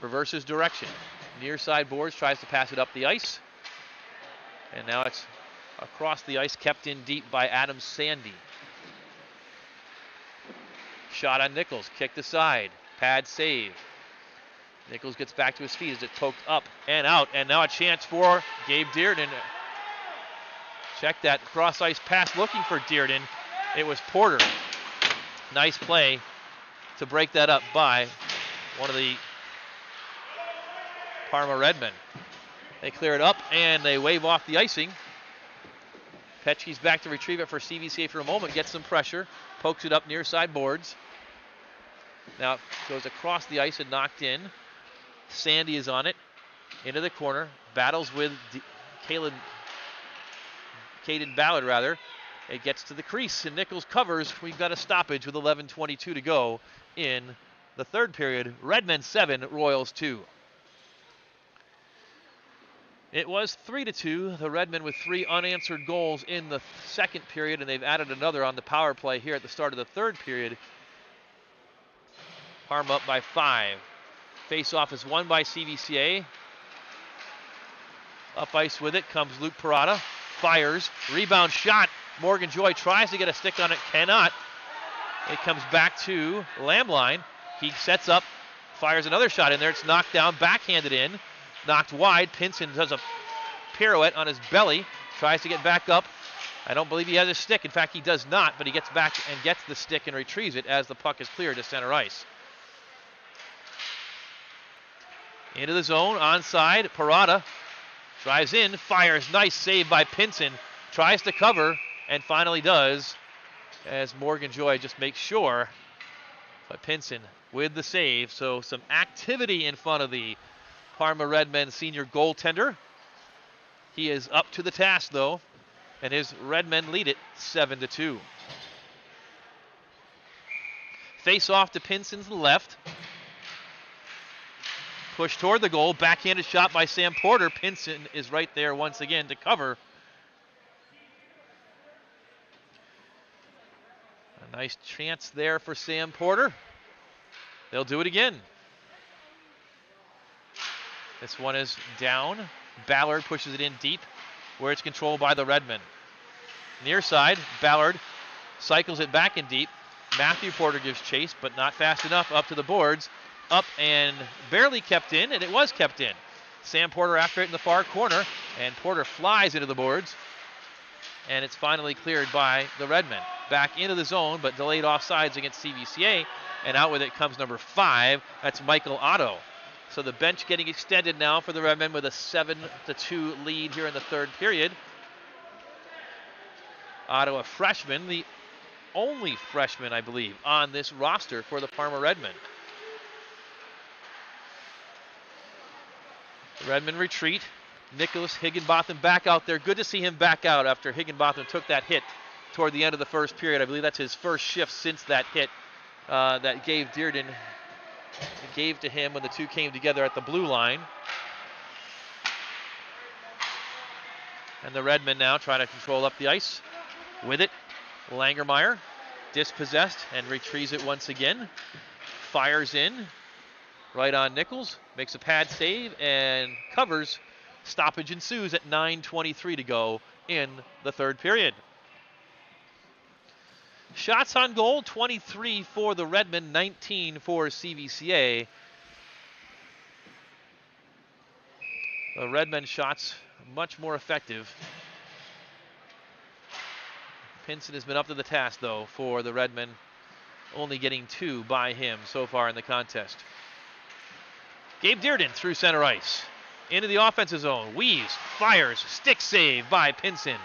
[SPEAKER 1] reverses direction. Near side boards, tries to pass it up the ice. And now it's across the ice, kept in deep by Adam Sandy. Shot on Nichols, kicked aside. Pad save. Nichols gets back to his feet as it's poked up and out. And now a chance for Gabe Dearden. Check that cross ice pass looking for Dearden. It was Porter. Nice play to break that up by one of the Parma Redmen. They clear it up and they wave off the icing. Petchke's back to retrieve it for CVCA for a moment, gets some pressure, pokes it up near side boards. Now it goes across the ice and knocked in. Sandy is on it, into the corner, battles with Caden Ballard rather. It gets to the crease and Nichols covers. We've got a stoppage with 11:22 to go in the third period. Redmen 7, Royals 2. It was 3-2. The Redmen with 3 unanswered goals in the second period, and they've added another on the power play here at the start of the third period. Parma up by 5. Face-off is won by CVCA. Up ice with it comes Luke Parada. Fires. Rebound shot. Morgan Joy tries to get a stick on it. Cannot. It comes back to Lamline. He sets up. Fires another shot in there. It's knocked down. Backhanded in. Knocked wide. Pinson does a pirouette on his belly. Tries to get back up. I don't believe he has a stick. In fact, he does not, but he gets back and gets the stick and retrieves it as the puck is cleared to center ice. Into the zone, onside. Parada drives in, fires. Nice save by Pinson. Tries to cover and finally does as Morgan Joy just makes sure. But Pinson with the save. So some activity in front of the Parma Redmen senior goaltender. He is up to the task though, and his Redmen lead it 7-2. Face off to Pinson's left. Push toward the goal. Backhanded shot by Sam Porter. Pinson is right there once again to cover. A nice chance there for Sam Porter. They'll do it again. This one is down. Ballard pushes it in deep where it's controlled by the Redmen. Near side, Ballard cycles it back in deep. Matthew Porter gives chase, but not fast enough. Up to the boards. Up and barely kept in, and it was kept in. Sam Porter after it in the far corner, and Porter flies into the boards, and it's finally cleared by the Redmen. Back into the zone, but delayed offsides against CVCA, and out with it comes number 5. That's Michael Otto. So the bench getting extended now for the Redmen with a 7-2 lead here in the third period. Otto, a freshman, the only freshman, I believe, on this roster for the Parma Redmen. The Redmen retreat. Nicholas Higginbotham back out there. Good to see him back out after Higginbotham took that hit toward the end of the first period. I believe that's his first shift since that hit that Gabe Dearden gave to him when the two came together at the blue line. And the Redmen now try to control up the ice. With it, Langermeyer dispossessed and retrieves it once again. Fires in. Right on Nichols, makes a pad save and covers. Stoppage ensues at 9:23 to go in the third period. Shots on goal, 23 for the Redmen, 19 for CVCA. The Redmen shots much more effective. Pinson has been up to the task, though, for the Redmen, only getting 2 by him so far in the contest. Gabe Dearden through center ice. Into the offensive zone. Ries fires. Stick save by Pinson.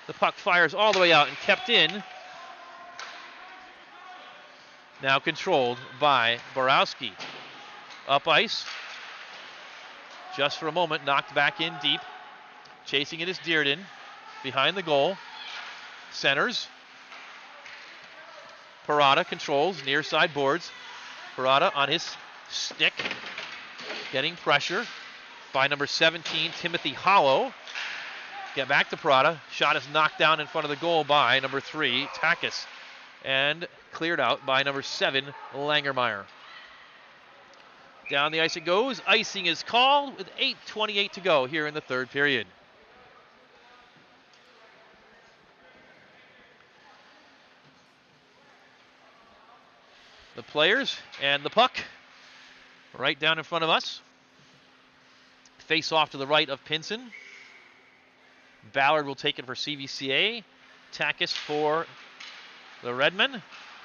[SPEAKER 1] The puck fires all the way out and kept in. Now controlled by Borowski. Up ice. Just for a moment, knocked back in deep. Chasing it is Dearden. Behind the goal. Centers. Parada controls near side boards. Parada on his stick. Getting pressure by number 17, Timothy Hollow. Get back to Parada. Shot is knocked down in front of the goal by number 3, Takis. And cleared out by number 7, Langermeyer. Down the ice it goes. Icing is called with 8:28 to go here in the third period. The players and the puck right down in front of us. Face off to the right of Pinson. Ballard will take it for CVCA. Takis for the Redmen.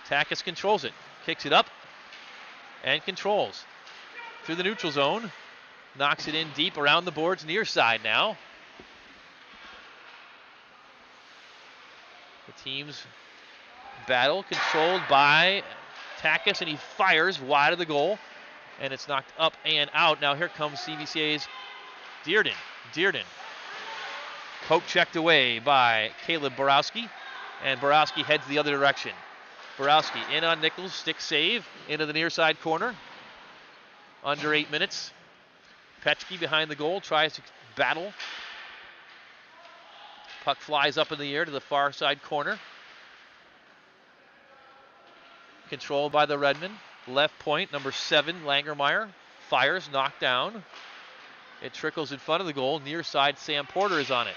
[SPEAKER 1] Takis controls it. Kicks it up and controls. Through the neutral zone. Knocks it in deep around the boards near side now. The teams battle controlled by Takis, and he fires wide of the goal. And it's knocked up and out. Now here comes CVCA's Dearden. Dearden. Poke checked away by Caleb Borowski. And Borowski heads the other direction. Borowski in on Nichols. Stick save into the near side corner. Under 8 minutes. Petchke behind the goal. Tries to battle. Puck flies up in the air to the far side corner. Controlled by the Redmen. Left point, number 7, Langermeyer. Fires, knocked down. It trickles in front of the goal. Near side, Sam Porter is on it.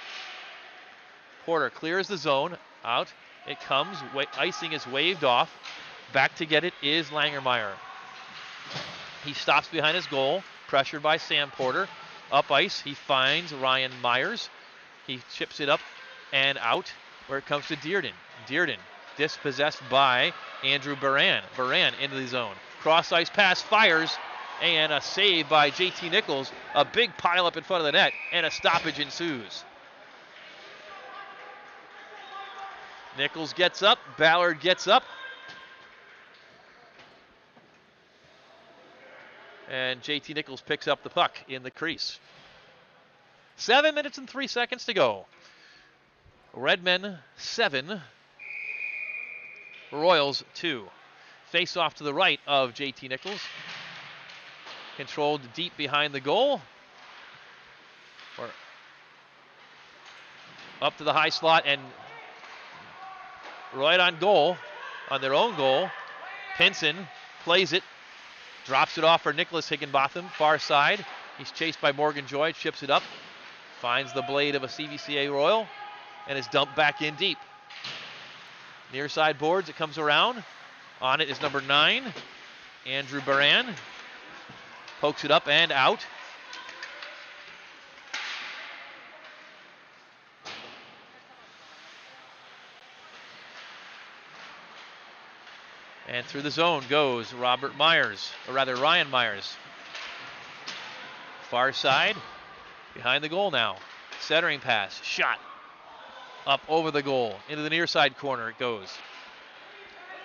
[SPEAKER 1] Porter clears the zone. Out. It comes. Icing is waved off. Back to get it is Langermeyer. He stops behind his goal. Pressured by Sam Porter. Up ice, he finds Ryan Myers. He chips it up and out where it comes to Dearden. Dearden dispossessed by Andrew Baran. Baran into the zone. Cross ice pass, fires, and a save by JT Nichols. A big pile up in front of the net, and a stoppage ensues. Nichols gets up. Ballard gets up. And JT Nichols picks up the puck in the crease. 7 minutes and 3 seconds to go. Redmen 7. Royals 2. Face off to the right of JT Nichols. Controlled deep behind the goal. Or up to the high slot and right on goal, on their own goal. Pinson plays it. Drops it off for Nicholas Higginbotham, far side. He's chased by Morgan Joy, chips it up. Finds the blade of a CVCA Royal and is dumped back in deep. Near side boards, it comes around. On it is number 9, Andrew Baran. Pokes it up and out. And through the zone goes Ryan Myers. Far side, behind the goal now. Centering pass, shot. Up over the goal, into the near side corner it goes.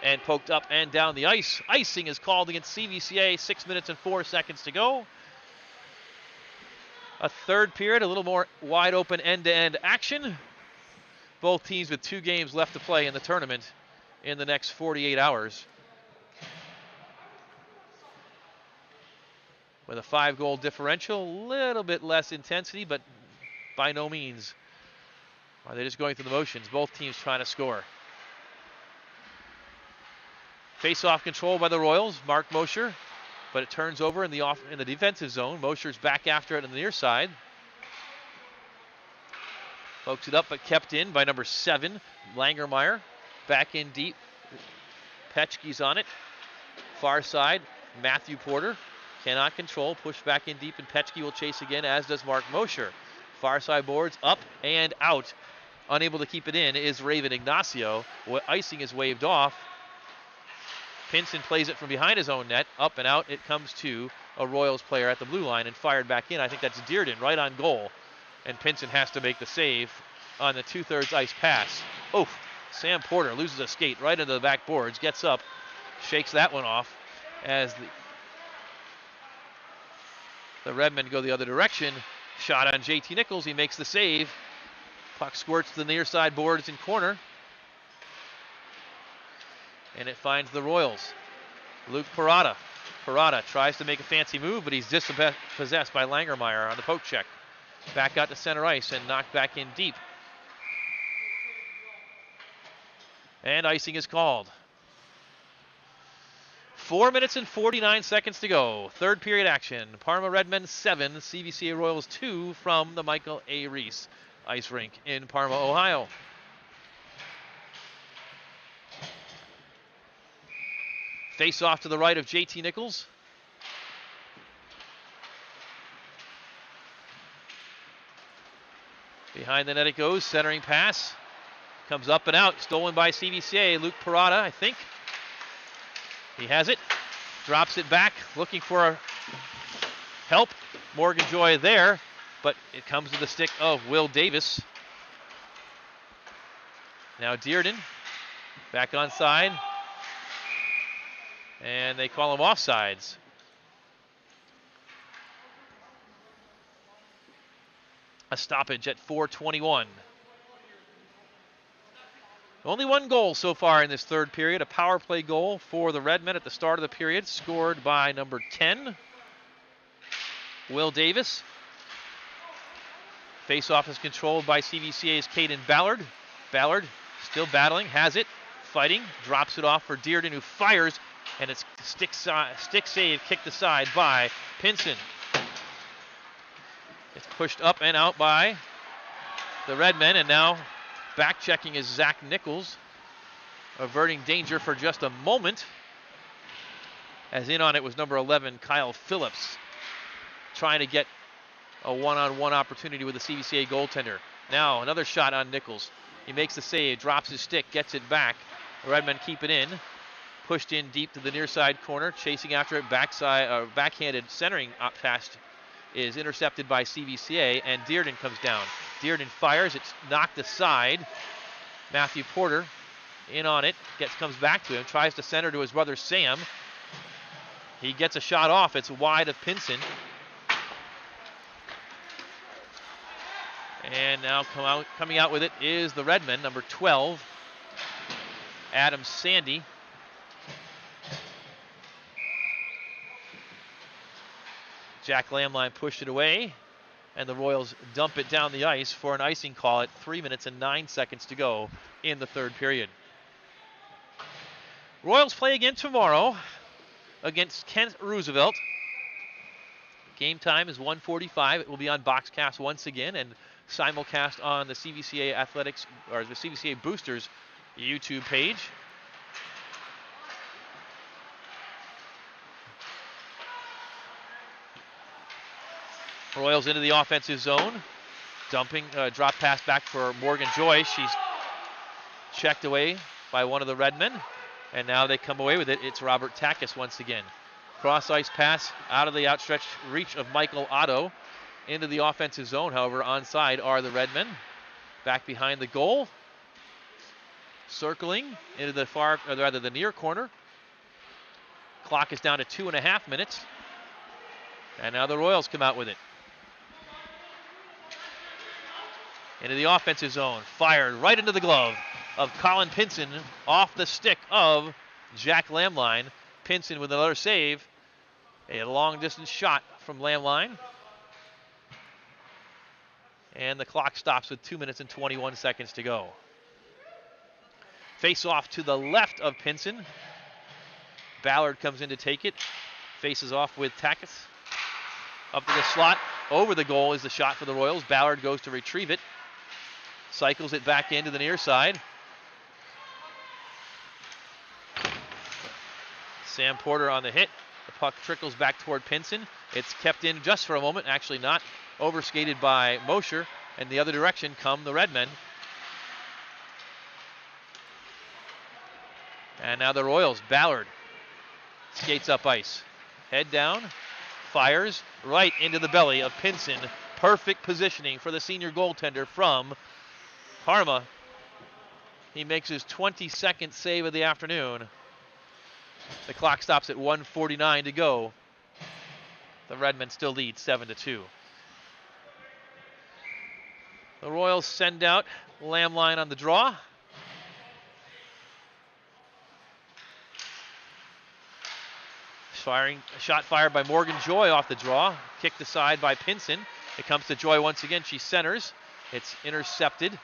[SPEAKER 1] And poked up and down the ice. Icing is called against CVCA, 6 minutes and 4 seconds to go. A third period, a little more wide open end-to-end action. Both teams with 2 games left to play in the tournament in the next 48 hours. With a 5-goal differential, a little bit less intensity, but by no means are they just going through the motions. Both teams trying to score. Face-off control by the Royals, Mark Mosher, but it turns over in the defensive zone. Mosher's back after it on the near side. Pokes it up, but kept in by number 7, Langermeyer. Back in deep Petchke's on it. Far side, Matthew Porter cannot control. Push back in deep, and Petchke will chase again, as does Mark Mosher. Far side boards up and out. Unable to keep it in is Raven Ignacio. Icing is waved off. Pinson plays it from behind his own net. Up and out. It comes to a Royals player at the blue line and fired back in. I think that's Dearden right on goal. And Pinson has to make the save on the 2/3 ice pass. Oh, Sam Porter loses a skate right into the back boards. Gets up, shakes that one off as the Redmen go the other direction. Shot on JT Nichols. He makes the save. Puck squirts to the near side boards in corner. And it finds the Royals. Luke Parada. Parada tries to make a fancy move, but he's dispossessed by Langermeyer on the poke check. Back out to center ice and knocked back in deep. And icing is called. 4 minutes and 49 seconds to go. Third period action. Parma Redmen 7, CVCA Royals 2 from the Michael A. Ries ice rink in Parma, Ohio. Face off to the right of JT Nichols. Behind the net it goes, centering pass. Comes up and out, stolen by CVCA. Luke Parada, I think. He has it, drops it back, looking for help. Morgan Joy there, but it comes to the stick of Will Davis. Now Dearden, back on side. And they call him offsides. A stoppage at 4:21. Only one goal so far in this third period, a power play goal for the Redmen at the start of the period, scored by number 10, Will Davis. Face-off is controlled by CVCA's Caden Ballard. Ballard still battling, has it, fighting, drops it off for Dearden, who fires, and it's stick save kicked aside by Pinson. It's pushed up and out by the Redmen, and now back checking is Zach Nichols, averting danger for just a moment. As in on it was number 11, Kyle Phillips, trying to get a one-on-one opportunity with the CVCA goaltender. Now another shot on Nichols. He makes the save, drops his stick, gets it back. The Redmen keep it in. Pushed in deep to the near side corner, chasing after it. Backhanded centering up past is intercepted by CVCA, and Dearden comes down. Dearden fires, it's knocked aside. Matthew Porter in on it, comes back to him, tries to center to his brother Sam. He gets a shot off, it's wide of Pinson. And now coming out with it is the Redmen, number 12, Adam Sandy. Jack Lamline pushed it away, and the Royals dump it down the ice for an icing call at 3 minutes and 9 seconds to go in the third period. Royals play again tomorrow against Kent Roosevelt. Game time is 1:45. It will be on Boxcast once again and simulcast on the CVCA Athletics, or the CVCA Boosters YouTube page. Royals into the offensive zone. Dumping, drop pass back for Morgan Joy. She's checked away by one of the Redmen. And now they come away with it. It's Robert Takis once again. Cross ice pass out of the outstretched reach of Michael Otto into the offensive zone. However, onside are the Redmen. Back behind the goal. Circling into the the near corner. Clock is down to 2.5 minutes. And now the Royals come out with it. Into the offensive zone, fired right into the glove of Colin Pinson off the stick of Jack Lamline. Pinson with another save. A long distance shot from Lamline. And the clock stops with 2 minutes and 21 seconds to go. Face off to the left of Pinson. Ballard comes in to take it. Faces off with Takis. Up to the slot, over the goal is the shot for the Royals. Ballard goes to retrieve it. Cycles it back into the near side. Sam Porter on the hit. The puck trickles back toward Pinson. It's kept in just for a moment, actually not overskated by Mosher. And the other direction come the Redmen. And now the Royals. Ballard skates up ice. Head down, fires right into the belly of Pinson. Perfect positioning for the senior goaltender from Parma. He makes his 22nd save of the afternoon. The clock stops at 1:49 to go. The Redmen still lead 7-2. The Royals send out Lamline on the draw. Shot fired by Morgan Joy off the draw. Kicked aside by Pinson. It comes to Joy once again. She centers. It's intercepted.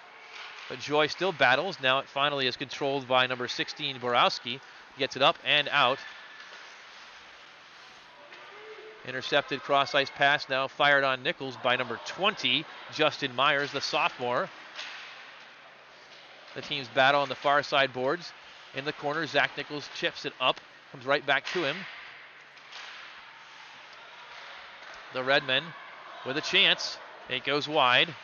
[SPEAKER 1] But Joy still battles. Now it finally is controlled by number 16, Borowski. Gets it up and out. Intercepted cross-ice pass now fired on Nichols by number 20, Justin Myers, the sophomore. The teams battle on the far side boards. In the corner, Zach Nichols chips it up. Comes right back to him. The Redmen with a chance. It goes wide.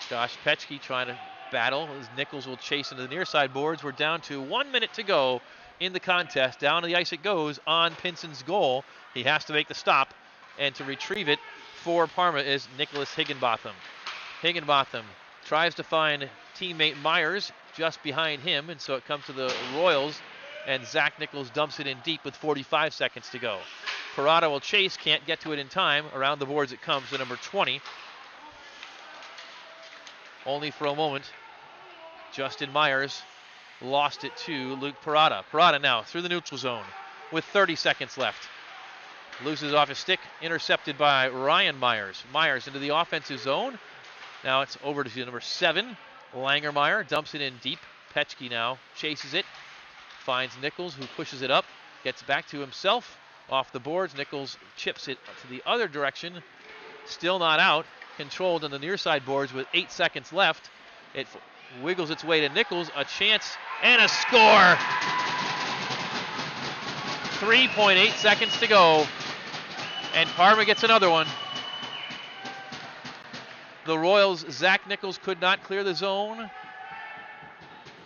[SPEAKER 1] Josh Petchke trying to battle as Nichols will chase into the near side boards. We're down to 1 minute to go in the contest. Down to the ice it goes on Pinson's goal. He has to make the stop, and to retrieve it for Parma is Nicholas Higginbotham. Higginbotham tries to find teammate Myers just behind him, and so it comes to the Royals, and Zach Nichols dumps it in deep with 45 seconds to go. Parada will chase, can't get to it in time. Around the boards it comes to number 20. Only for a moment, Justin Myers lost it to Luke Parada. Parada now through the neutral zone with 30 seconds left. Loses off his stick, intercepted by Ryan Myers. Myers into the offensive zone. Now it's over to number 7, Langermeyer. Dumps it in deep. Petchke now chases it. Finds Nichols, who pushes it up. Gets back to himself. Off the boards, Nichols chips it to the other direction. Still not out. Controlled on the near side boards with 8 seconds left. It wiggles its way to Nichols. A chance and a score. 3.8 seconds to go. And Parma gets another one. The Royals' Zach Nichols could not clear the zone.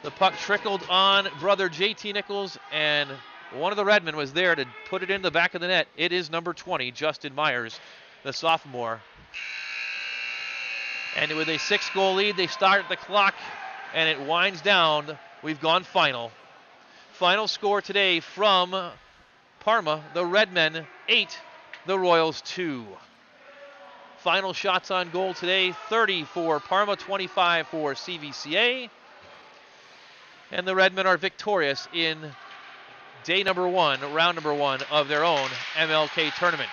[SPEAKER 1] The puck trickled on brother JT Nichols, and one of the Redmen was there to put it in the back of the net. It is number 20, Justin Myers, the sophomore. And with a 6-goal lead, they start the clock, and it winds down. We've gone final. Final score today from Parma, the Redmen 8, the Royals 2. Final shots on goal today, 30 for Parma, 25 for CVCA. And the Redmen are victorious in day number 1, round number 1 of their own MLK tournament.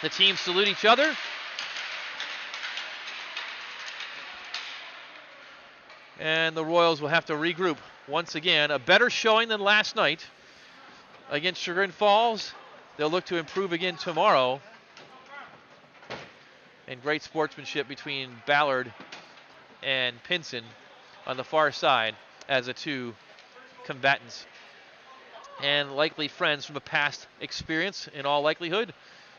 [SPEAKER 1] The teams salute each other. And the Royals will have to regroup once again. A better showing than last night against Chagrin Falls. They'll look to improve again tomorrow. And great sportsmanship between Ballard and Pinson on the far side as the two combatants. And likely friends from a past experience in all likelihood.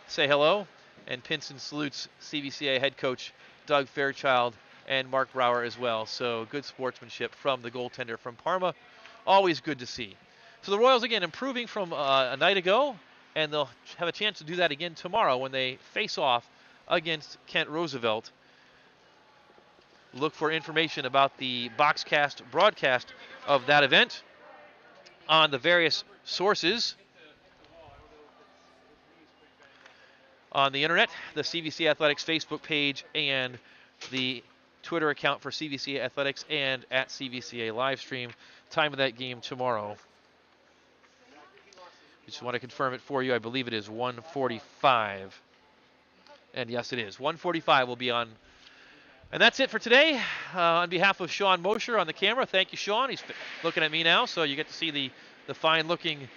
[SPEAKER 1] Say hello. And Pinson salutes CVCA head coach Doug Fairchild and Mark Brower as well. So good sportsmanship from the goaltender from Parma. Always good to see. So the Royals again improving from a night ago, and they'll have a chance to do that again tomorrow when they face off against Kent Roosevelt. Look for information about the Boxcast broadcast of that event on the various sources on the internet, the CVC Athletics Facebook page, and the Twitter account for CVCA Athletics and at CVCA Livestream. Time of that game tomorrow. Just want to confirm it for you. I believe it is 1:45. And yes, it is. 1:45 will be on. And that's it for today. On behalf of Sean Mosher on the camera, thank you, Sean. He's looking at me now, so you get to see the fine-looking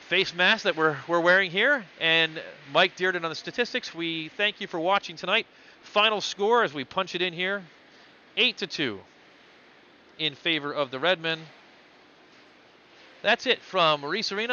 [SPEAKER 1] face mask that we're wearing here. And Mike Dearden on the statistics. We thank you for watching tonight. Final score as we punch it in here, 8-2. in favor of the Redmen. That's it from Ries Arena.